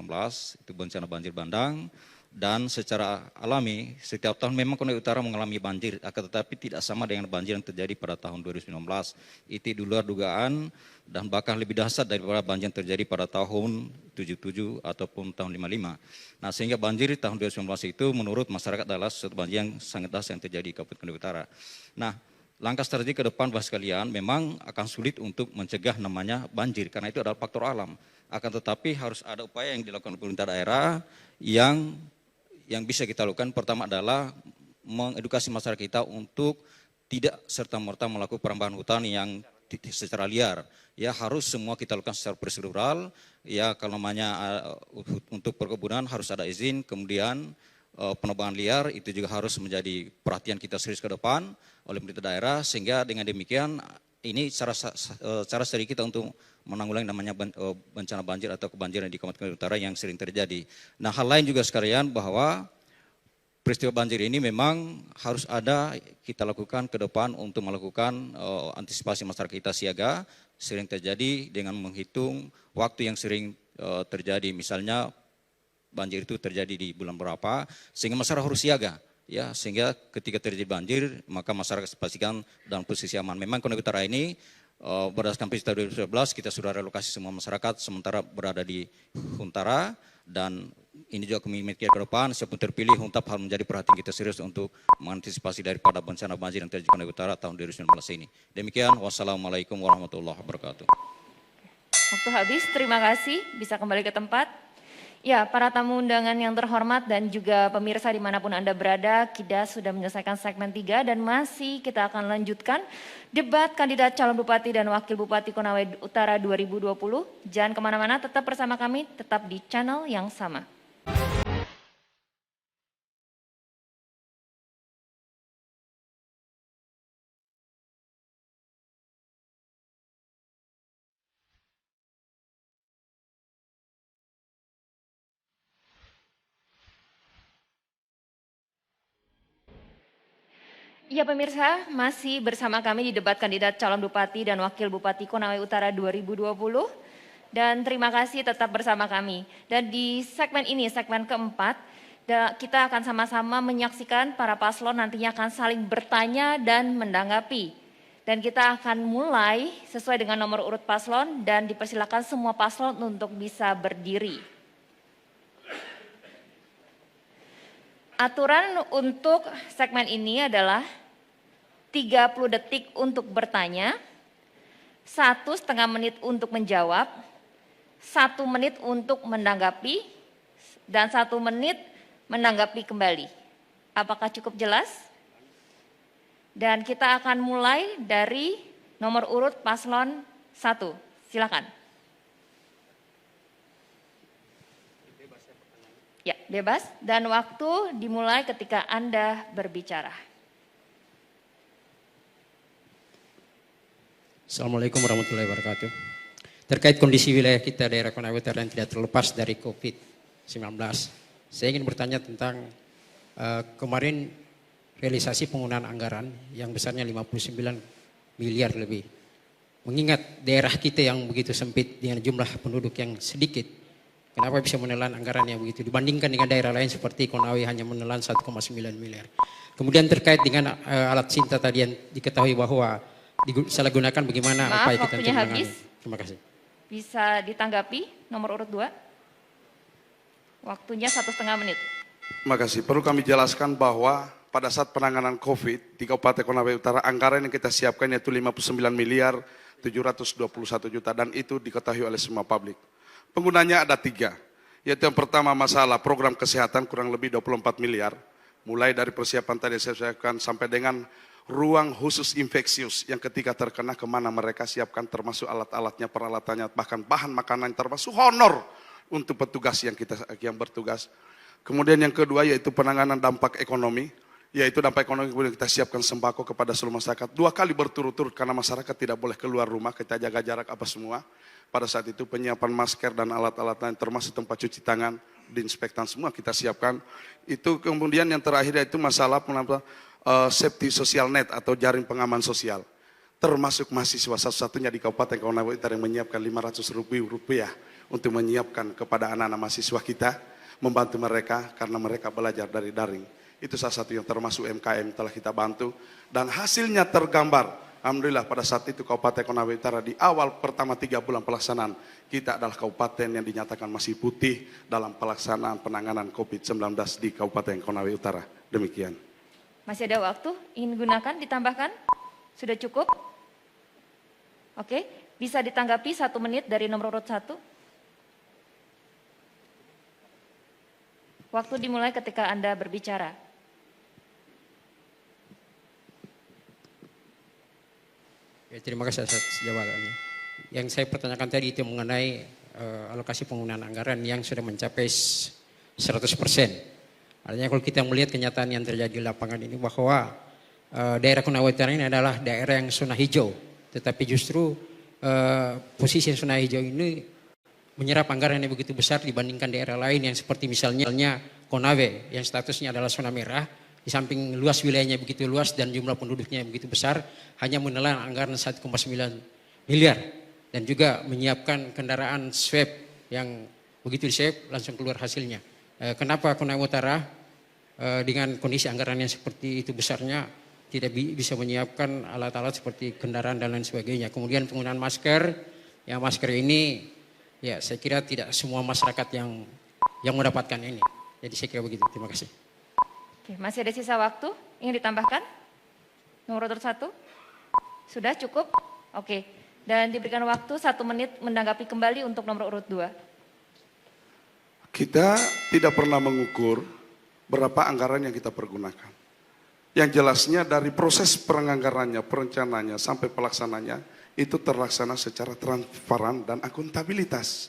C: itu bencana banjir bandang, dan secara alami setiap tahun memang Konawe Utara mengalami banjir, akan tetapi tidak sama dengan banjir yang terjadi pada tahun 2019. Itu di luar dugaan dan bahkan lebih dahsyat daripada banjir yang terjadi pada tahun 77 ataupun tahun 55. Nah, sehingga banjir tahun 2019 itu menurut masyarakat adalah suatu banjir yang sangat dahsyat yang terjadi di Kabupaten Konawe Utara. Nah, langkah strategi ke depan Bapak sekalian memang akan sulit untuk mencegah namanya banjir karena itu adalah faktor alam. Akan tetapi harus ada upaya yang dilakukan pemerintah daerah yang bisa kita lakukan. Pertama adalah mengedukasi masyarakat kita untuk tidak serta-merta melakukan perambahan hutan yang secara liar. Ya, harus semua kita lakukan secara prosedural. Ya, kalau namanya untuk perkebunan harus ada izin, kemudian penebangan liar itu juga harus menjadi perhatian kita serius ke depan oleh pemerintah daerah, sehingga dengan demikian ini cara strategi kita untuk menanggulangi namanya bencana banjir atau kebanjiran di Kabupaten Utara yang sering terjadi. Nah, hal lain juga sekalian bahwa peristiwa banjir ini memang harus ada kita lakukan ke depan untuk melakukan antisipasi masyarakat kita siaga, sering terjadi dengan menghitung waktu yang sering terjadi, misalnya banjir itu terjadi di bulan berapa, sehingga masyarakat harus siaga. Ya, sehingga ketika terjadi banjir, maka masyarakat pastikan dalam posisi aman. Memang Konawe Utara ini berdasarkan peristiwa 2011 kita sudah relokasi semua masyarakat sementara berada di Huntara, dan ini juga komitmen ke depan siapapun terpilih Huntap harus menjadi perhatian kita serius untuk mengantisipasi daripada bencana banjir yang terjadi di Konawe Utara tahun 2019 ini. Demikian, wassalamualaikum warahmatullahi wabarakatuh.
A: Waktu habis, terima kasih. Bisa kembali ke tempat. Ya, para tamu undangan yang terhormat dan juga pemirsa dimanapun Anda berada, kita sudah menyelesaikan segmen 3 dan masih kita akan lanjutkan debat kandidat calon bupati dan wakil bupati Konawe Utara 2020. Jangan kemana-mana, tetap bersama kami, tetap di channel yang sama. Ya pemirsa, masih bersama kami di debat kandidat calon bupati dan wakil bupati Konawe Utara 2020. Dan terima kasih tetap bersama kami. Dan di segmen ini, segmen keempat, kita akan sama-sama menyaksikan para paslon nantinya akan saling bertanya dan menanggapi. Dan kita akan mulai sesuai dengan nomor urut paslon dan dipersilakan semua paslon untuk bisa berdiri. Aturan untuk segmen ini adalah 30 detik untuk bertanya, 1,5 menit untuk menjawab, 1 menit untuk menanggapi, dan 1 menit menanggapi kembali. Apakah cukup jelas? Dan kita akan mulai dari nomor urut paslon 1. Silakan. Ya, bebas. Dan waktu dimulai ketika Anda berbicara.
E: Assalamualaikum warahmatullahi wabarakatuh. Terkait kondisi wilayah kita daerah Konawe Utara yang tidak terlepas dari COVID-19, saya ingin bertanya tentang kemarin realisasi penggunaan anggaran yang besarnya 59 miliar lebih. Mengingat daerah kita yang begitu sempit dengan jumlah penduduk yang sedikit, kenapa bisa menelan anggaran yang begitu dibandingkan dengan daerah lain seperti Konawe hanya menelan 1,9 miliar. Kemudian terkait dengan alat cinta tadi yang diketahui bahwa disalahgunakan, bagaimana
A: Maaf,
E: upaya kita untuk
A: waktunya
E: menangani?
A: habis.
E: Terima kasih.
A: Bisa ditanggapi nomor urut 2. Waktunya 1,5 menit.
D: Terima kasih. Perlu kami jelaskan bahwa pada saat penanganan COVID di Kabupaten Konawe Utara, anggaran yang kita siapkan yaitu 59 miliar 721 juta, dan itu diketahui oleh semua publik. Penggunanya ada 3, yaitu yang pertama masalah program kesehatan kurang lebih 24 miliar, mulai dari persiapan tadi saya siapkan sampai dengan ruang khusus infeksius yang ketika terkena kemana mereka siapkan, termasuk alat-alatnya, peralatannya, bahkan bahan makanan, termasuk honor untuk petugas yang bertugas. Kemudian yang kedua yaitu penanganan dampak ekonomi, yaitu dampak ekonomi kemudian kita siapkan sembako kepada seluruh masyarakat 2 kali berturut-turut karena masyarakat tidak boleh keluar rumah, kita jaga jarak apa semua. Pada saat itu penyiapan masker dan alat-alat lain termasuk tempat cuci tangan, diinspektan semua kita siapkan. Itu kemudian yang terakhir yaitu masalah safety social net atau jaring pengaman sosial. Termasuk mahasiswa satu-satunya di Kabupaten Konawe Utara yang menyiapkan Rp500 untuk menyiapkan kepada anak-anak mahasiswa kita, membantu mereka karena mereka belajar dari daring. Itu salah satu yang termasuk MKM telah kita bantu. Dan hasilnya tergambar. Alhamdulillah pada saat itu Kabupaten Konawe Utara di awal pertama 3 bulan pelaksanaan, kita adalah kabupaten yang dinyatakan masih putih dalam pelaksanaan penanganan COVID-19 di Kabupaten Konawe Utara. Demikian.
A: Masih ada waktu, ingin gunakan, ditambahkan? Sudah cukup? Oke, bisa ditanggapi 1 menit dari nomor urut 1. Waktu dimulai ketika Anda berbicara.
E: Ya, terima kasih atas jawabannya. Yang saya pertanyakan tadi itu mengenai alokasi penggunaan anggaran yang sudah mencapai 100%. Artinya kalau kita melihat kenyataan yang terjadi di lapangan ini bahwa daerah Konawe Utara ini adalah daerah yang zona hijau, tetapi justru posisi zona hijau ini menyerap anggaran yang begitu besar dibandingkan daerah lain yang seperti misalnya Konawe yang statusnya adalah zona merah, di samping luas wilayahnya begitu luas dan jumlah penduduknya yang begitu besar, hanya menelan anggaran 1,9 miliar dan juga menyiapkan kendaraan swab yang begitu di swab langsung keluar hasilnya. Kenapa Konawe Utara dengan kondisi anggaran yang seperti itu besarnya tidak bisa menyiapkan alat-alat seperti kendaraan dan lain sebagainya. Kemudian penggunaan masker, ya masker ini ya saya kira tidak semua masyarakat yang mendapatkan ini. Jadi saya kira begitu. Terima kasih.
A: Oke, masih ada sisa waktu, ingin ditambahkan? Nomor urut 1? Sudah cukup? Oke, dan diberikan waktu 1 menit menanggapi kembali untuk nomor urut 2.
D: Kita tidak pernah mengukur berapa anggaran yang kita pergunakan. Yang jelasnya dari proses penganggarannya, perencanaannya, sampai pelaksananya, itu terlaksana secara transparan dan akuntabilitas.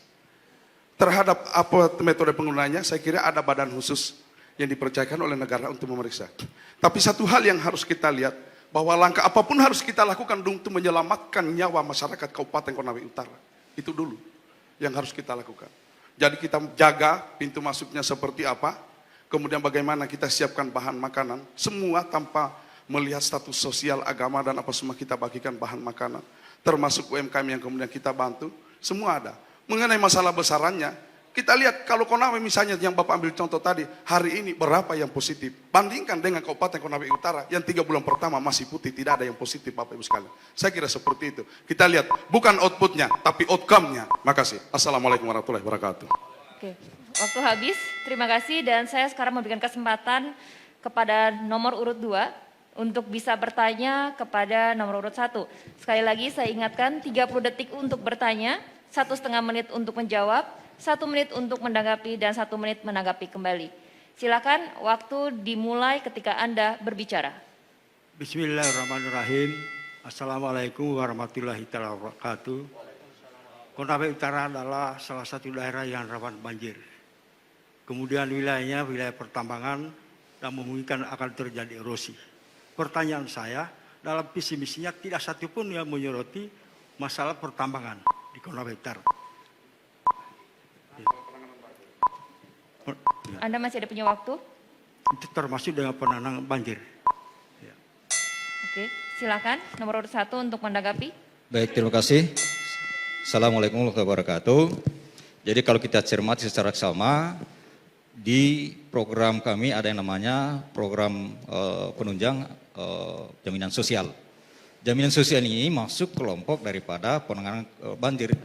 D: Terhadap apa metode penggunaannya, saya kira ada badan khusus yang dipercayakan oleh negara untuk memeriksa. Tapi satu hal yang harus kita lihat, bahwa langkah apapun harus kita lakukan untuk menyelamatkan nyawa masyarakat Kabupaten Konawe Utara. Itu dulu yang harus kita lakukan. Jadi kita jaga pintu masuknya seperti apa, kemudian bagaimana kita siapkan bahan makanan, semua tanpa melihat status sosial, agama, dan apa semua kita bagikan bahan makanan. Termasuk UMKM yang kemudian kita bantu, semua ada. Mengenai masalah besarannya, kita lihat kalau Konawe misalnya yang Bapak ambil contoh tadi, hari ini berapa yang positif. Bandingkan dengan Kabupaten Konawe Utara yang 3 bulan pertama masih putih, tidak ada yang positif Bapak Ibu sekalian. Saya kira seperti itu. Kita lihat bukan outputnya, tapi outcome-nya. Makasih. Assalamualaikum warahmatullahi wabarakatuh.
A: Oke, waktu habis. Terima kasih dan saya sekarang memberikan kesempatan kepada nomor urut 2 untuk bisa bertanya kepada nomor urut 1. Sekali lagi saya ingatkan 30 detik untuk bertanya, 1,5 menit untuk menjawab, 1 menit untuk menanggapi dan 1 menit menanggapi kembali. Silakan waktu dimulai ketika Anda berbicara.
F: Bismillahirrahmanirrahim. Assalamualaikum warahmatullahi wabarakatuh. Konawe Utara adalah salah satu daerah yang rawan banjir. Kemudian wilayahnya wilayah pertambangan dan memungkinkan akan terjadi erosi. Pertanyaan saya, dalam visi misinya tidak satupun yang menyoroti masalah pertambangan di Konawe Utara.
A: Anda masih ada punya waktu?
F: Itu termasuk dengan penanganan banjir.
A: Oke, silakan nomor urut 1 untuk menanggapi.
C: Baik, terima kasih. Assalamualaikum warahmatullahi wabarakatuh. Jadi kalau kita cermati secara sama, di program kami ada yang namanya program penunjang jaminan sosial. Jaminan sosial ini masuk kelompok daripada penanganan banjir.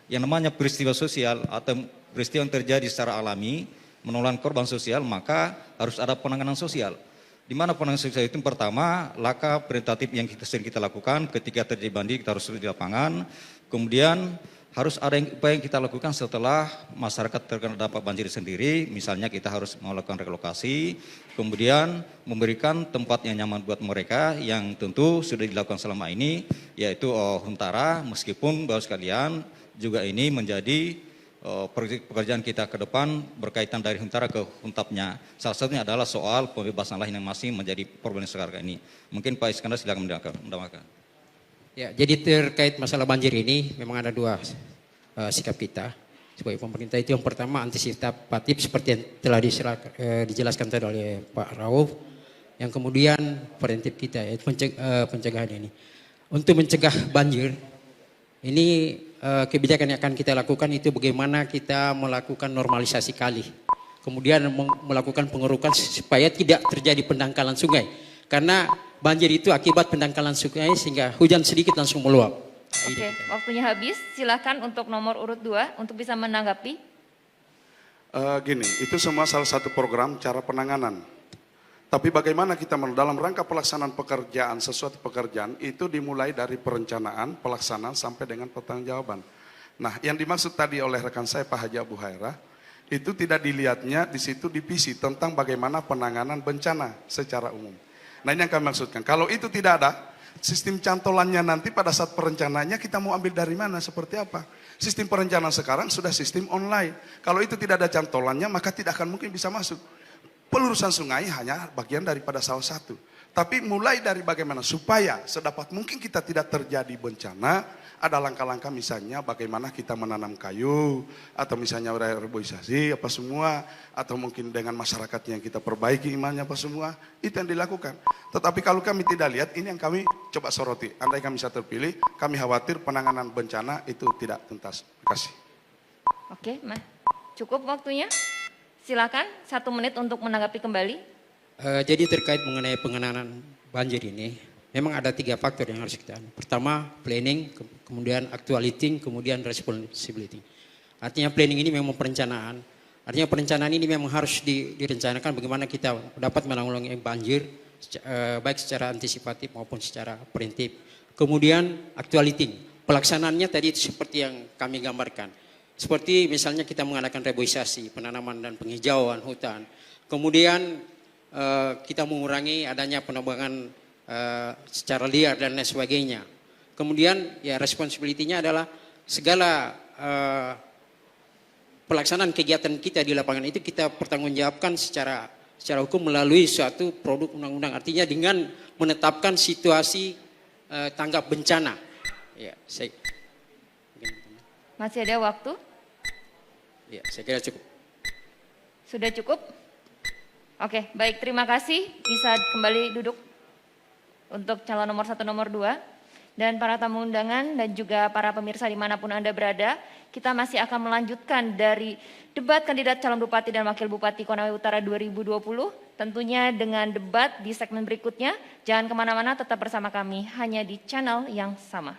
C: Yang namanya peristiwa sosial atau peristiwa yang terjadi secara alami, menelan korban sosial, maka harus ada penanganan sosial. Di mana penanganan sosial itu pertama, langkah prioritatif yang sering kita lakukan ketika terjadi banjir, kita harus di lapangan. Kemudian harus ada upaya yang kita lakukan setelah masyarakat terkena dampak banjir sendiri, misalnya kita harus melakukan relokasi, kemudian memberikan tempat yang nyaman buat mereka yang tentu sudah dilakukan selama ini, yaitu huntara, meskipun Bapak sekalian juga ini menjadi pekerjaan kita ke depan berkaitan dari huntara ke huntapnya. Salah satunya adalah soal pembebasan lahan yang masih menjadi problem sekarang ini. Mungkin Pak Iskandar silakan menambahkan.
E: Ya, jadi terkait masalah banjir ini memang ada dua sikap kita sebagai pemerintah. Itu yang pertama antisipatif seperti yang telah dijelaskan tadi oleh Pak Rauf. Yang kemudian preventif kita yaitu pencegahan ini. Untuk mencegah banjir ini kebijakan yang akan kita lakukan itu bagaimana kita melakukan normalisasi kali. Kemudian melakukan pengerukan supaya tidak terjadi pendangkalan sungai. Karena banjir itu akibat pendangkalan sungai sehingga hujan sedikit langsung meluap.
A: Oke, waktunya habis. Silakan untuk nomor urut 2 untuk bisa menanggapi.
D: Gini, itu semua salah satu program cara penanganan. Tapi bagaimana kita dalam rangka pelaksanaan pekerjaan, sesuatu pekerjaan itu dimulai dari perencanaan, pelaksanaan sampai dengan pertanggungjawaban. Nah, yang dimaksud tadi oleh rekan saya Pak Haji Abu Hairah itu tidak dilihatnya di situ divisi tentang bagaimana penanganan bencana secara umum. Nah, ini yang kami maksudkan. Kalau itu tidak ada, sistem cantolannya nanti pada saat perencanaannya kita mau ambil dari mana, seperti apa? Sistem perencanaan sekarang sudah sistem online. Kalau itu tidak ada cantolannya, maka tidak akan mungkin bisa masuk. Pelurusan sungai hanya bagian daripada salah satu. Tapi mulai dari bagaimana supaya sedapat mungkin kita tidak terjadi bencana, ada langkah-langkah misalnya bagaimana kita menanam kayu, atau misalnya reboisasi apa semua, atau mungkin dengan masyarakat yang kita perbaiki imannya apa semua, itu yang dilakukan. Tetapi kalau kami tidak lihat, ini yang kami coba soroti. Andai kami bisa terpilih, kami khawatir penanganan bencana itu tidak tuntas. Terima kasih.
A: Oke, cukup waktunya. Silakan 1 menit untuk menanggapi kembali.
E: Jadi terkait mengenai penanganan banjir ini, memang ada 3 faktor yang harus kita. Pertama, planning, kemudian actuality, kemudian responsibility. Artinya planning ini memang perencanaan. Artinya perencanaan ini memang harus direncanakan bagaimana kita dapat menanggulangi banjir, baik secara antisipatif maupun secara preventif. Kemudian actuality, pelaksanaannya tadi seperti yang kami gambarkan. Seperti misalnya kita mengadakan reboisasi, penanaman dan penghijauan hutan. Kemudian kita mengurangi adanya penebangan secara liar dan lain sebagainya. Kemudian ya responsibility-nya adalah segala pelaksanaan kegiatan kita di lapangan itu kita pertanggungjawabkan secara hukum melalui suatu produk undang-undang. Artinya dengan menetapkan situasi tanggap bencana. Ya,
A: Masih ada waktu?
E: Ya, saya kira cukup.
A: Sudah cukup? Oke, baik, terima kasih. Bisa kembali duduk untuk calon nomor 1, nomor 2. Dan para tamu undangan dan juga para pemirsa dimanapun Anda berada, kita masih akan melanjutkan dari debat kandidat calon bupati dan wakil bupati Konawe Utara 2020. Tentunya dengan debat di segmen berikutnya. Jangan kemana-mana, tetap bersama kami hanya di channel yang sama.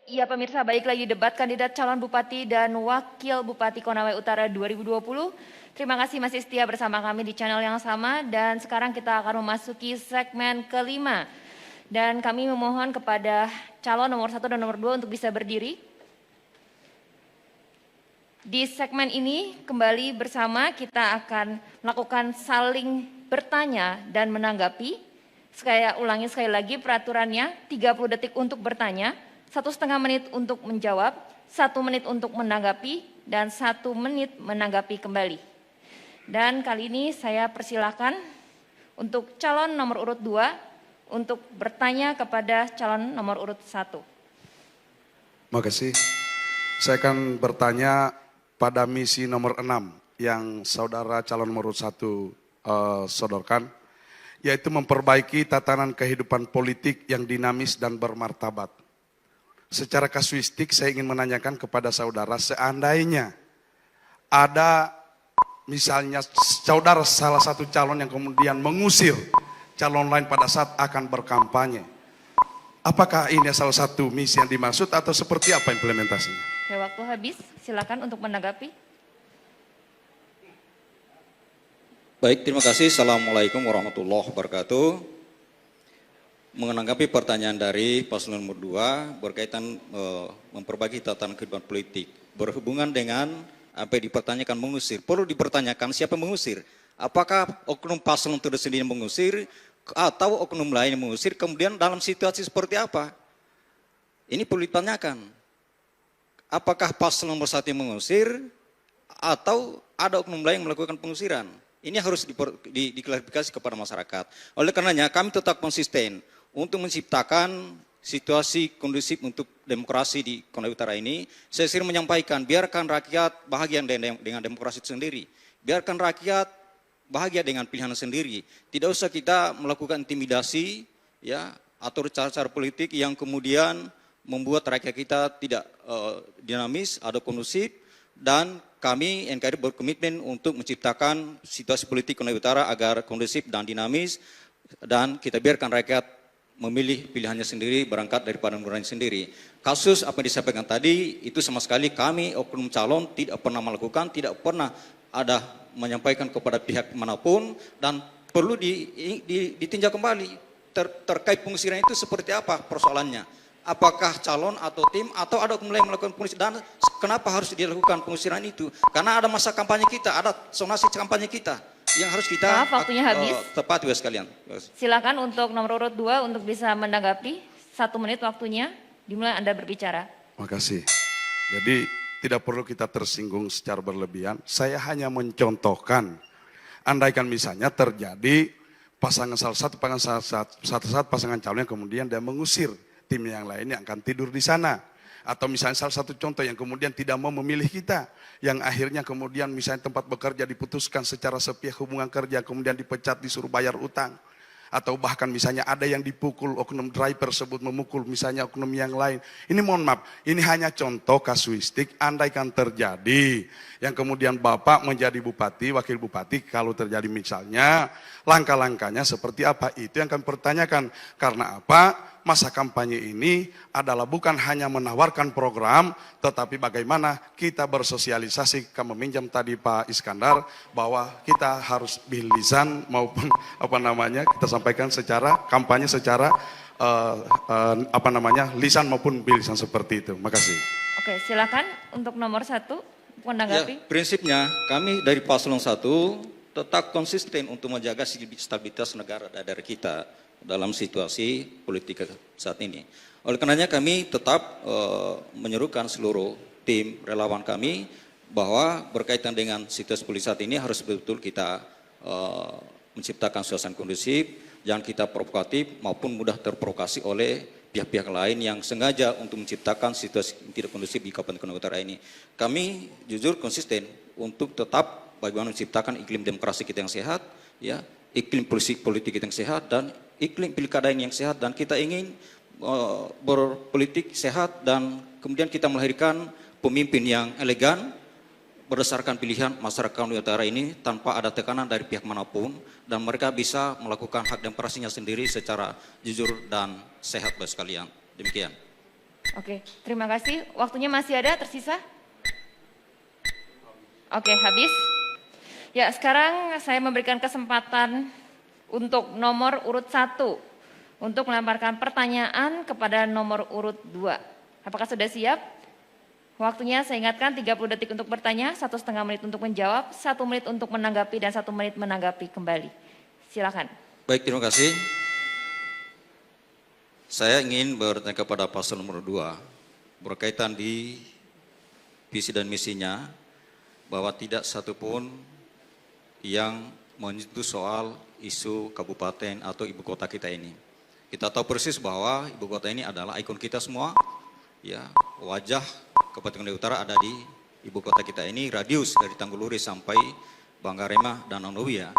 A: Ya pemirsa, baik lagi debat kandidat calon Bupati dan Wakil Bupati Konawe Utara 2020. Terima kasih masih setia bersama kami di channel yang sama dan sekarang kita akan memasuki segmen kelima. Dan kami memohon kepada calon nomor 1 dan nomor 2 untuk bisa berdiri. Di segmen ini kembali bersama kita akan melakukan saling bertanya dan menanggapi. Saya ulangi sekali lagi peraturannya, 30 detik untuk bertanya, 1,5 menit untuk menjawab, 1 menit untuk menanggapi, dan 1 menit menanggapi kembali. Dan kali ini saya persilakan untuk calon nomor urut 2 untuk bertanya kepada calon nomor urut 1.
D: Makasih. Saya akan bertanya pada misi nomor 6 yang saudara calon nomor urut 1 sodorkan, yaitu memperbaiki tatanan kehidupan politik yang dinamis dan bermartabat. Secara kasuistik saya ingin menanyakan kepada saudara, seandainya ada misalnya saudara salah satu calon yang kemudian mengusir calon lain pada saat akan berkampanye, apakah ini salah satu misi yang dimaksud atau seperti apa implementasinya?
A: Oke, waktu habis, silakan untuk menanggapi.
C: Baik, terima kasih. Assalamualaikum warahmatullahi wabarakatuh. Menanggapi pertanyaan dari paslon nomor 2 berkaitan memperbaiki tatanan kehidupan politik. Berhubungan dengan apa yang dipertanyakan mengusir. Perlu dipertanyakan siapa mengusir. Apakah oknum paslon itu sendiri mengusir atau oknum lain mengusir, kemudian dalam situasi seperti apa? Ini perlu ditanyakan. Apakah paslon nomor 1 yang mengusir atau ada oknum lain yang melakukan pengusiran? Ini harus diklarifikasi kepada masyarakat. Oleh karenanya kami tetap konsisten untuk menciptakan situasi kondusif untuk demokrasi di Konawe Utara ini. Saya sering menyampaikan, biarkan rakyat bahagia dengan demokrasi itu sendiri. Biarkan rakyat bahagia dengan pilihan sendiri. Tidak usah kita melakukan intimidasi ya atau cara-cara politik yang kemudian membuat rakyat kita tidak dinamis, ada kondusif, dan kami NKRI berkomitmen untuk menciptakan situasi politik Konawe Utara agar kondusif dan dinamis, dan kita biarkan rakyat memilih pilihannya sendiri, berangkat daripada nurani sendiri. Kasus apa yang disampaikan tadi, itu sama sekali kami oknum calon tidak pernah melakukan, tidak pernah ada menyampaikan kepada pihak manapun, dan perlu ditinjau kembali terkait pengusiran itu seperti apa persoalannya. Apakah calon atau tim atau ada oknum lain melakukan pengusiran, dan kenapa harus dilakukan pengusiran itu? Karena ada masa kampanye kita, ada sonasi kampanye kita yang harus kita
A: waktunya habis.
C: Tepat ya sekalian.
A: Silakan untuk nomor urut 2 untuk bisa menanggapi. 1 menit waktunya, dimulai Anda berbicara.
D: Makasih. Jadi tidak perlu kita tersinggung secara berlebihan. Saya hanya mencontohkan, andaikan misalnya terjadi pasangan salah satu pasangan calon yang kemudian dia mengusir tim yang lain yang akan tidur di sana. Atau misalnya salah satu contoh yang kemudian tidak mau memilih kita, yang akhirnya kemudian misalnya tempat bekerja diputuskan secara sepihak hubungan kerja, kemudian dipecat, disuruh bayar utang. Atau bahkan misalnya ada yang dipukul, oknum driver tersebut memukul misalnya oknum yang lain. Ini mohon maaf, ini hanya contoh kasuistik, andaikan terjadi. Yang kemudian Bapak menjadi bupati, wakil bupati, kalau terjadi misalnya, langkah-langkahnya seperti apa? Itu yang kami pertanyakan. Karena apa? Masa kampanye ini adalah bukan hanya menawarkan program, tetapi bagaimana kita bersosialisasi. Kami meminjam tadi Pak Iskandar bahwa kita harus bilisan maupun kita sampaikan secara kampanye secara lisan maupun bilisan seperti itu. Makasih.
A: Oke, silakan untuk nomor 1 menanggapi.
C: Ya, prinsipnya kami dari paslon 1 tetap konsisten untuk menjaga stabilitas negara daerah kita dalam situasi politik saat ini. Oleh karenanya kami tetap menyerukan seluruh tim relawan kami bahwa berkaitan dengan situasi politik saat ini harus betul-betul kita menciptakan suasana kondusif, jangan kita provokatif maupun mudah terprovokasi oleh pihak-pihak lain yang sengaja untuk menciptakan situasi tidak kondusif di Kabupaten Konawe Utara ini. Kami jujur konsisten untuk tetap bagaimana menciptakan iklim demokrasi kita yang sehat, ya, iklim politik kita yang sehat, dan iklim pilkada yang sehat, dan kita ingin berpolitik sehat dan kemudian kita melahirkan pemimpin yang elegan berdasarkan pilihan masyarakat Konawe Utara ini tanpa ada tekanan dari pihak manapun, dan mereka bisa melakukan hak demokrasinya sendiri secara jujur dan sehat bagi sekalian. Demikian.
A: Oke, terima kasih. Waktunya masih ada tersisa? Oke, habis. Ya, sekarang saya memberikan kesempatan untuk nomor urut 1 untuk melemparkan pertanyaan kepada nomor urut 2. Apakah sudah siap? Waktunya saya ingatkan 30 detik untuk bertanya, 1,5 menit untuk menjawab, 1 menit untuk menanggapi, dan 1 menit menanggapi kembali. Silakan.
C: Baik, terima kasih. Saya ingin bertanya kepada paslon nomor 2 berkaitan di visi dan misinya bahwa tidak satupun yang menyentuh soal isu kabupaten atau ibu kota kita ini. Kita tahu persis bahwa ibu kota ini adalah ikon kita semua. Ya, wajah Kabupaten Konawe Utara ada di ibu kota kita ini, radius dari Tangguluri sampai Banggarema dan Nonowia.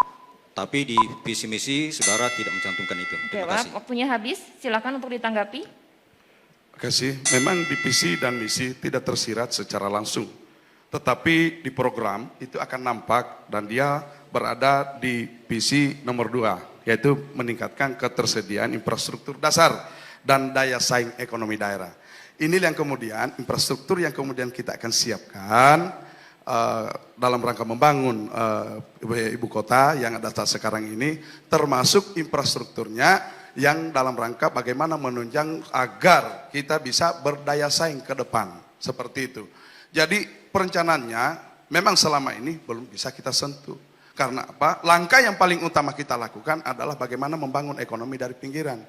C: Tapi di visi misi saudara tidak mencantumkan itu.
A: Oke,
C: Terima kasih.
A: waktunya habis. Silakan untuk ditanggapi.
D: Terima kasih. Memang di visi dan misi tidak tersirat secara langsung. Tetapi di program itu akan nampak dan dia berada di visi nomor 2, yaitu meningkatkan ketersediaan infrastruktur dasar dan daya saing ekonomi daerah. Ini yang kemudian infrastruktur yang kemudian kita akan siapkan dalam rangka membangun ibu kota yang ada saat sekarang ini, termasuk infrastrukturnya yang dalam rangka bagaimana menunjang agar kita bisa berdaya saing ke depan, seperti itu. Jadi perencanaannya memang selama ini belum bisa kita sentuh. Karena apa? Langkah yang paling utama kita lakukan adalah bagaimana membangun ekonomi dari pinggiran.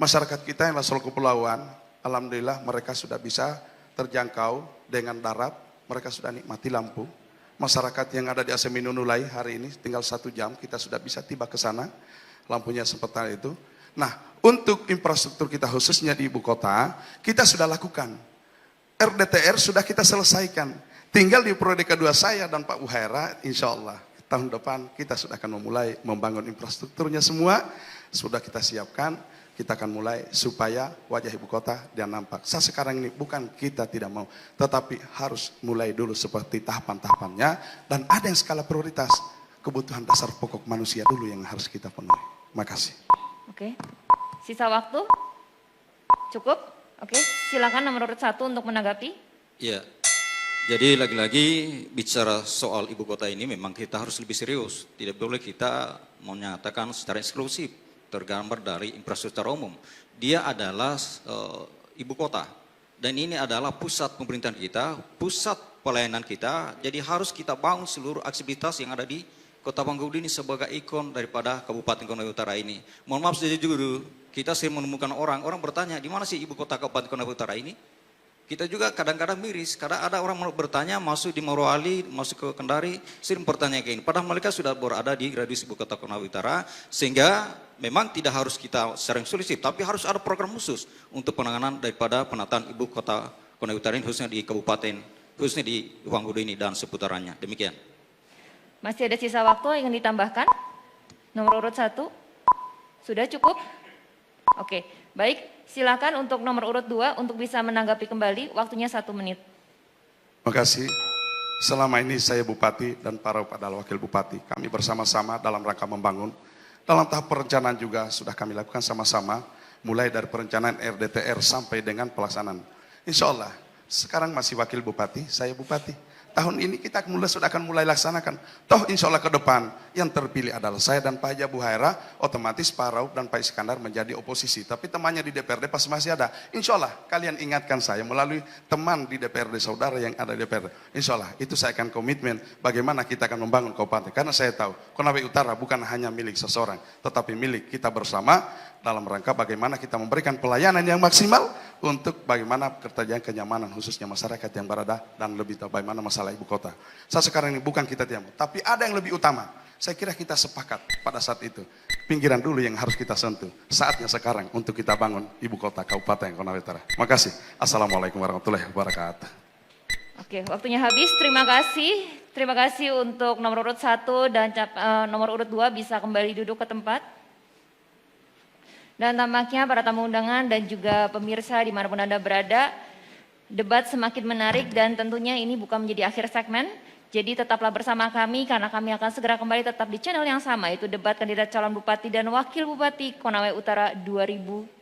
D: Masyarakat kita yang asal kepulauan, alhamdulillah mereka sudah bisa terjangkau dengan darat, mereka sudah nikmati lampu. Masyarakat yang ada di Aseminunulai hari ini tinggal 1 jam kita sudah bisa tiba ke sana, lampunya seperti itu. Nah, untuk infrastruktur kita khususnya di ibu kota, kita sudah lakukan. RDTR sudah kita selesaikan. Tinggal di periode kedua saya dan Pak Buhaira, insya Allah tahun depan kita sudah akan memulai membangun infrastrukturnya semua. Sudah kita siapkan, kita akan mulai supaya wajah ibu kota dia nampak. Sekarang ini bukan kita tidak mau, tetapi harus mulai dulu seperti tahapan-tahapannya. Dan ada yang skala prioritas, kebutuhan dasar pokok manusia dulu yang harus kita penuhi. Makasih.
A: Oke, sisa waktu cukup? Oke, silakan nomor urut 1 untuk menanggapi.
C: Ya, jadi lagi-lagi bicara soal ibu kota ini memang kita harus lebih serius. Tidak boleh kita menyatakan secara eksklusif tergambar dari infrastruktur umum. Dia adalah ibu kota dan ini adalah pusat pemerintahan kita, pusat pelayanan kita. Jadi harus kita bangun seluruh aktivitas yang ada di Kota Bangkaudi ini sebagai ikon daripada Kabupaten Konawe Utara ini. Mohon maaf sejujurnya, kita sering menemukan orang bertanya, di mana sih ibu kota Kabupaten Konawe Utara ini? Kita juga kadang-kadang miris, kadang ada orang bertanya masuk di Morowali, masuk ke Kendari, sering bertanya kayak ini. Padahal mereka sudah berada di radius ibu kota Konawe Utara, sehingga memang tidak harus kita secara eksklusif, tapi harus ada program khusus untuk penanganan daripada penataan ibu kota Konawe Utara ini, khususnya di kabupaten, khususnya di Bangkaudi ini dan seputarannya. Demikian.
A: Masih ada sisa waktu yang ingin ditambahkan? Nomor urut 1? Sudah cukup? Oke, baik. Silakan untuk nomor urut 2 untuk bisa menanggapi kembali. Waktunya 1 menit.
D: Terima kasih. Selama ini saya Bupati dan para adalah Wakil Bupati. Kami bersama-sama dalam rangka membangun. Dalam tahap perencanaan juga sudah kami lakukan sama-sama. Mulai dari perencanaan RDTR sampai dengan pelaksanaan. Insya Allah, sekarang masih Wakil Bupati, saya Bupati. Tahun ini kita sudah akan mulai laksanakan. Toh insya Allah ke depan yang terpilih adalah saya dan Pak Haji Abu Haira, otomatis Pak Rauf dan Pak Iskandar menjadi oposisi. Tapi temannya di DPRD pasti masih ada. Insya Allah kalian ingatkan saya melalui teman di DPRD saudara yang ada di DPRD. Insya Allah itu saya akan komitmen bagaimana kita akan membangun kabupaten. Karena saya tahu Konawe Utara bukan hanya milik seseorang, tetapi milik kita bersama dalam rangka bagaimana kita memberikan pelayanan yang maksimal untuk bagaimana keterjadian kenyamanan khususnya masyarakat yang berada dan lebih tahu bagaimana masalah ibu kota. Saat sekarang ini bukan kita tidak mau, tapi ada yang lebih utama. Saya kira kita sepakat pada saat itu. Pinggiran dulu yang harus kita sentuh. Saatnya sekarang untuk kita bangun ibu kota Kabupaten Konawe Utara. Terima kasih. Assalamualaikum warahmatullahi wabarakatuh.
A: Oke, waktunya habis. Terima kasih. Terima kasih untuk nomor urut 1 dan nomor urut 2 bisa kembali duduk ke tempat. Dan tampaknya para tamu undangan dan juga pemirsa dimanapun Anda berada, debat semakin menarik dan tentunya ini bukan menjadi akhir segmen. Jadi tetaplah bersama kami karena kami akan segera kembali tetap di channel yang sama, yaitu debat kandidat calon bupati dan wakil bupati Konawe Utara 2020.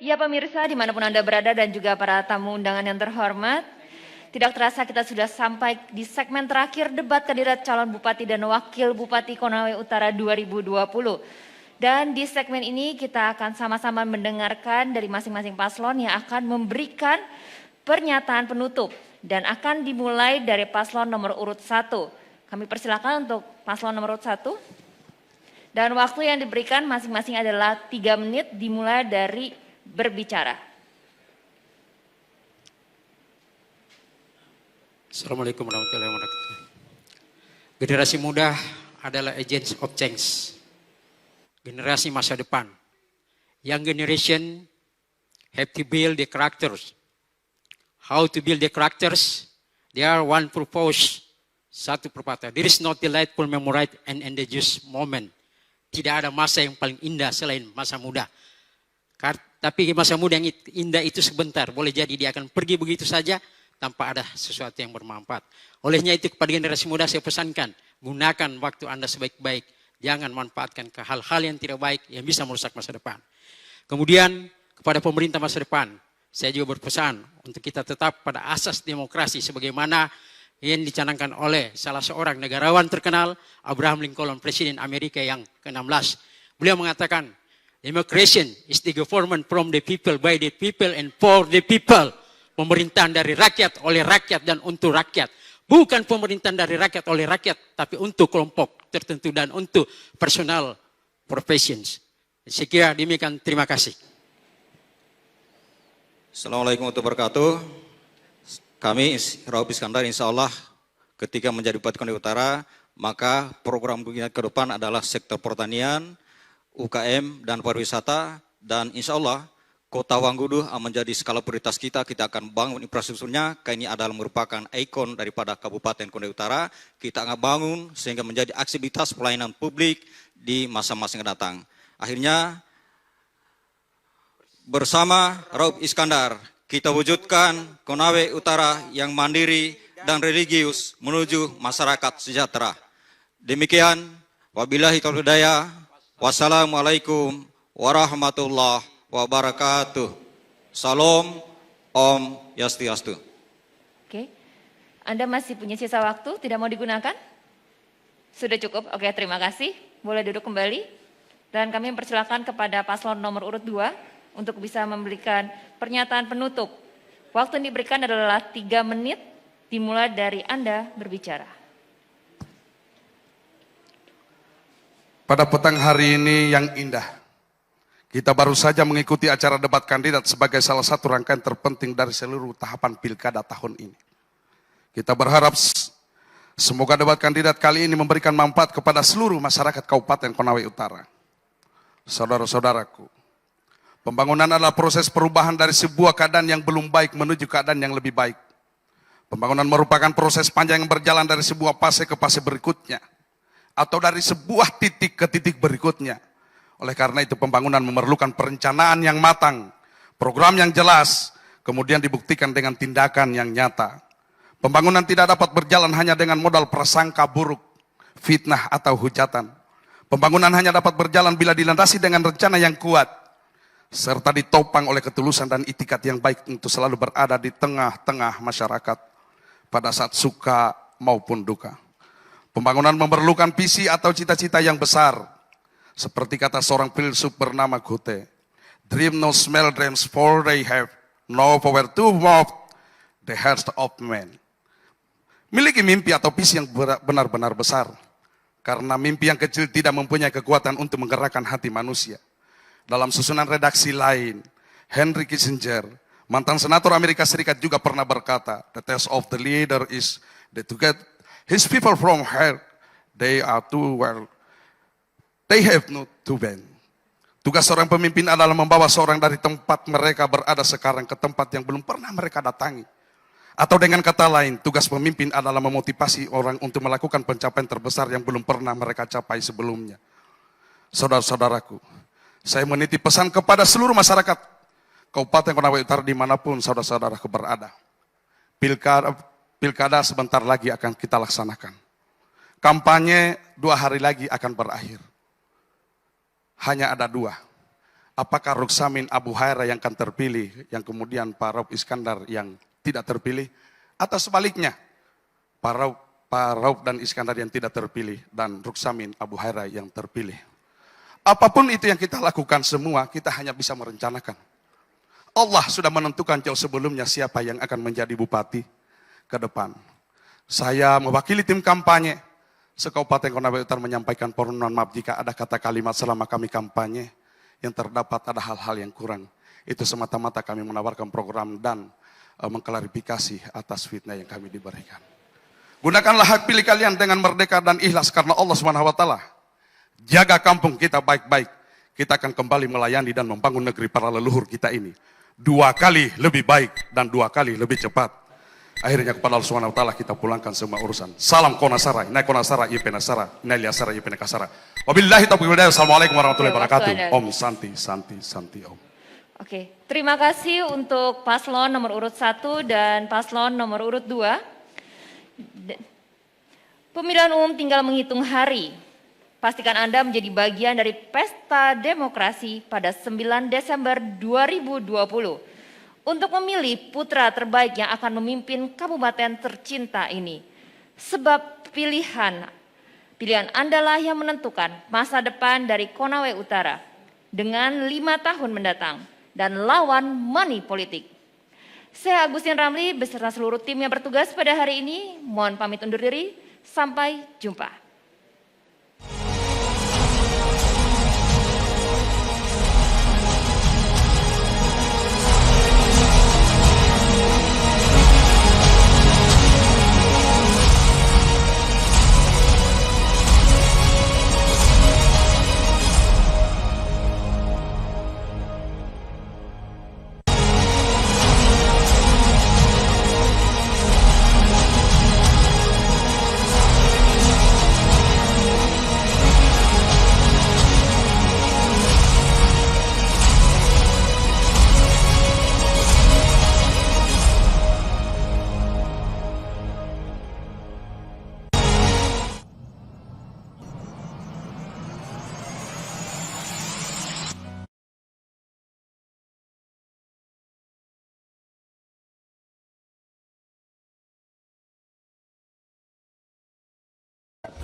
A: Ya pemirsa, dimanapun Anda berada dan juga para tamu undangan yang terhormat, tidak terasa kita sudah sampai di segmen terakhir debat kandidat calon bupati dan wakil bupati Konawe Utara 2020. Dan di segmen ini kita akan sama-sama mendengarkan dari masing-masing paslon yang akan memberikan pernyataan penutup. Dan akan dimulai dari paslon nomor urut 1. Kami persilakan untuk paslon nomor urut 1. Dan waktu yang diberikan masing-masing adalah 3 menit dimulai dari berbicara.
E: Assalamualaikum warahmatullahi wabarakatuh. Generasi muda adalah agents of change. Generasi masa depan. Young generation have to build the characters. How to build the characters? There are one purpose. Satu perpatah. There is not delightful, memorite, and endageous moment. Tidak ada masa yang paling indah selain masa muda. Tapi masa muda yang indah itu sebentar. Boleh jadi dia akan pergi begitu saja tanpa ada sesuatu yang bermanfaat. Olehnya itu kepada generasi muda saya pesankan, gunakan waktu Anda sebaik-baik. Jangan manfaatkan ke hal-hal yang tidak baik yang bisa merusak masa depan. Kemudian kepada pemerintah masa depan, saya juga berpesan untuk kita tetap pada asas demokrasi sebagaimana yang dicanangkan oleh salah seorang negarawan terkenal, Abraham Lincoln, Presiden Amerika yang ke-16. Beliau mengatakan, democracy is the government from the people, by the people, and for the people. Pemerintahan dari rakyat, oleh rakyat, dan untuk rakyat. Bukan pemerintahan dari rakyat, oleh rakyat, tapi untuk kelompok tertentu dan untuk personal professions. Saya kira demikian, terima kasih.
C: Assalamualaikum warahmatullahi wabarakatuh. Kami Rauf Iskandar insya Allah ketika menjadi Bupati Konawe Utara, maka program kita ke depan adalah sektor pertanian, UKM dan pariwisata, dan insya Allah Kota Wangguduh menjadi skala prioritas kita akan bangun infrastrukturnya, karena ini adalah merupakan ikon daripada Kabupaten Konawe Utara, kita akan bangun sehingga menjadi aktivitas pelayanan publik di masa-masa yang datang. Akhirnya bersama Rauf Iskandar, kita wujudkan Konawe Utara yang mandiri dan religius menuju masyarakat sejahtera. Demikian, wabillahi taufiq wal hidayah. Wassalamualaikum warahmatullahi wabarakatuh. Salam, Om Yastiastu.
A: Oke, Anda masih punya sisa waktu, tidak mau digunakan? Sudah cukup? Oke, terima kasih. Boleh duduk kembali. Dan kami mempersilakan kepada paslon nomor urut 2 untuk bisa memberikan pernyataan penutup. Waktu yang diberikan adalah 3 menit, dimulai dari Anda berbicara.
D: Pada petang hari ini yang indah, kita baru saja mengikuti acara debat kandidat sebagai salah satu rangkaian terpenting dari seluruh tahapan pilkada tahun ini. Kita berharap semoga debat kandidat kali ini memberikan manfaat kepada seluruh masyarakat Kabupaten Konawe Utara. Saudara-saudaraku, pembangunan adalah proses perubahan dari sebuah keadaan yang belum baik menuju keadaan yang lebih baik. Pembangunan merupakan proses panjang yang berjalan dari sebuah fase ke fase berikutnya, atau dari sebuah titik ke titik berikutnya. Oleh karena itu pembangunan memerlukan perencanaan yang matang, program yang jelas, kemudian dibuktikan dengan tindakan yang nyata. Pembangunan tidak dapat berjalan hanya dengan modal prasangka buruk, fitnah atau hujatan. Pembangunan hanya dapat berjalan bila dilandasi dengan rencana yang kuat, serta ditopang oleh ketulusan dan itikat yang baik untuk selalu berada di tengah-tengah masyarakat pada saat suka maupun duka. Pembangunan memerlukan visi atau cita-cita yang besar. Seperti kata seorang filsuf bernama Goethe, dream no small dreams for they have no power to move the hearts of men. Miliki mimpi atau visi yang benar-benar besar. Karena mimpi yang kecil tidak mempunyai kekuatan untuk menggerakkan hati manusia. Dalam susunan redaksi lain, Henry Kissinger, mantan senator Amerika Serikat juga pernah berkata, the test of the leader is to get his people from here, they are too well, they have not to bend. Tugas seorang pemimpin adalah membawa seorang dari tempat mereka berada sekarang ke tempat yang belum pernah mereka datangi. Atau dengan kata lain, tugas pemimpin adalah memotivasi orang untuk melakukan pencapaian terbesar yang belum pernah mereka capai sebelumnya. Saudara-saudaraku, saya menitip pesan kepada seluruh masyarakat Kabupaten Konawe Utara dimanapun saudara-saudaraku berada. Pilkada sebentar lagi akan kita laksanakan. Kampanye 2 hari lagi akan berakhir. Hanya ada 2. Apakah Ruksamin Abu Haira yang akan terpilih, yang kemudian Pak Rauf Iskandar yang tidak terpilih, atau sebaliknya, Pak Rauf dan Iskandar yang tidak terpilih, dan Ruksamin Abu Haira yang terpilih. Apapun itu yang kita lakukan semua, kita hanya bisa merencanakan. Allah sudah menentukan jauh sebelumnya siapa yang akan menjadi bupati ke depan. Saya mewakili tim kampanye se-Kabupaten Konawe Utara menyampaikan permohonan maaf jika ada kata kalimat selama kami kampanye yang terdapat ada hal-hal yang kurang. Itu semata-mata kami menawarkan program dan mengklarifikasi atas fitnah yang kami diberikan. Gunakanlah hak pilih kalian dengan merdeka dan ikhlas karena Allah SWT. Jaga kampung kita baik-baik. Kita akan kembali melayani dan membangun negeri para leluhur kita ini 2 kali lebih baik dan 2 kali lebih cepat. Akhirnya kepada Allah SWT kita pulangkan semua urusan. Salam konasara, inai konasara, ipe nasara, inai liasara, ipe nekasara. Wabillahi taufiq wal hidayah. Assalamualaikum warahmatullahi wabarakatuh. Om Santi, Santi, Santi Om.
A: Oke, terima kasih untuk paslon nomor urut 1 dan paslon nomor urut 2. Pemilihan umum tinggal menghitung hari. Pastikan Anda menjadi bagian dari pesta demokrasi pada 9 Desember 2020 untuk memilih putra terbaik yang akan memimpin kabupaten tercinta ini. Sebab pilihan Anda lah yang menentukan masa depan dari Konawe Utara dengan 5 tahun mendatang dan lawan money politik. Saya Agustin Ramli beserta seluruh tim yang bertugas pada hari ini mohon pamit undur diri. Sampai jumpa.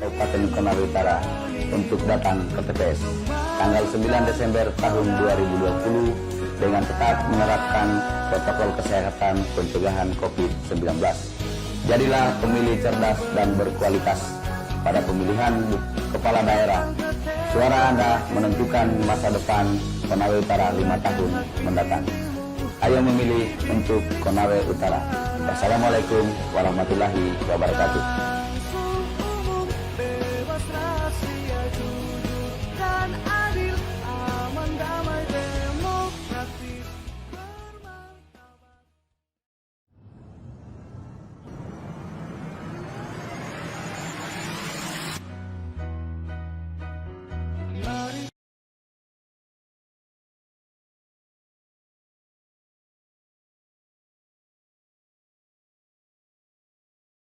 G: Kabupaten Konawe Utara untuk datang ke TPS tanggal 9 Desember tahun 2020 dengan tetap menerapkan protokol kesehatan pencegahan COVID-19. Jadilah pemilih cerdas dan berkualitas pada pemilihan kepala daerah. Suara Anda menentukan masa depan Konawe Utara 5 tahun mendatang. Ayo memilih untuk Konawe Utara. Wassalamualaikum warahmatullahi wabarakatuh.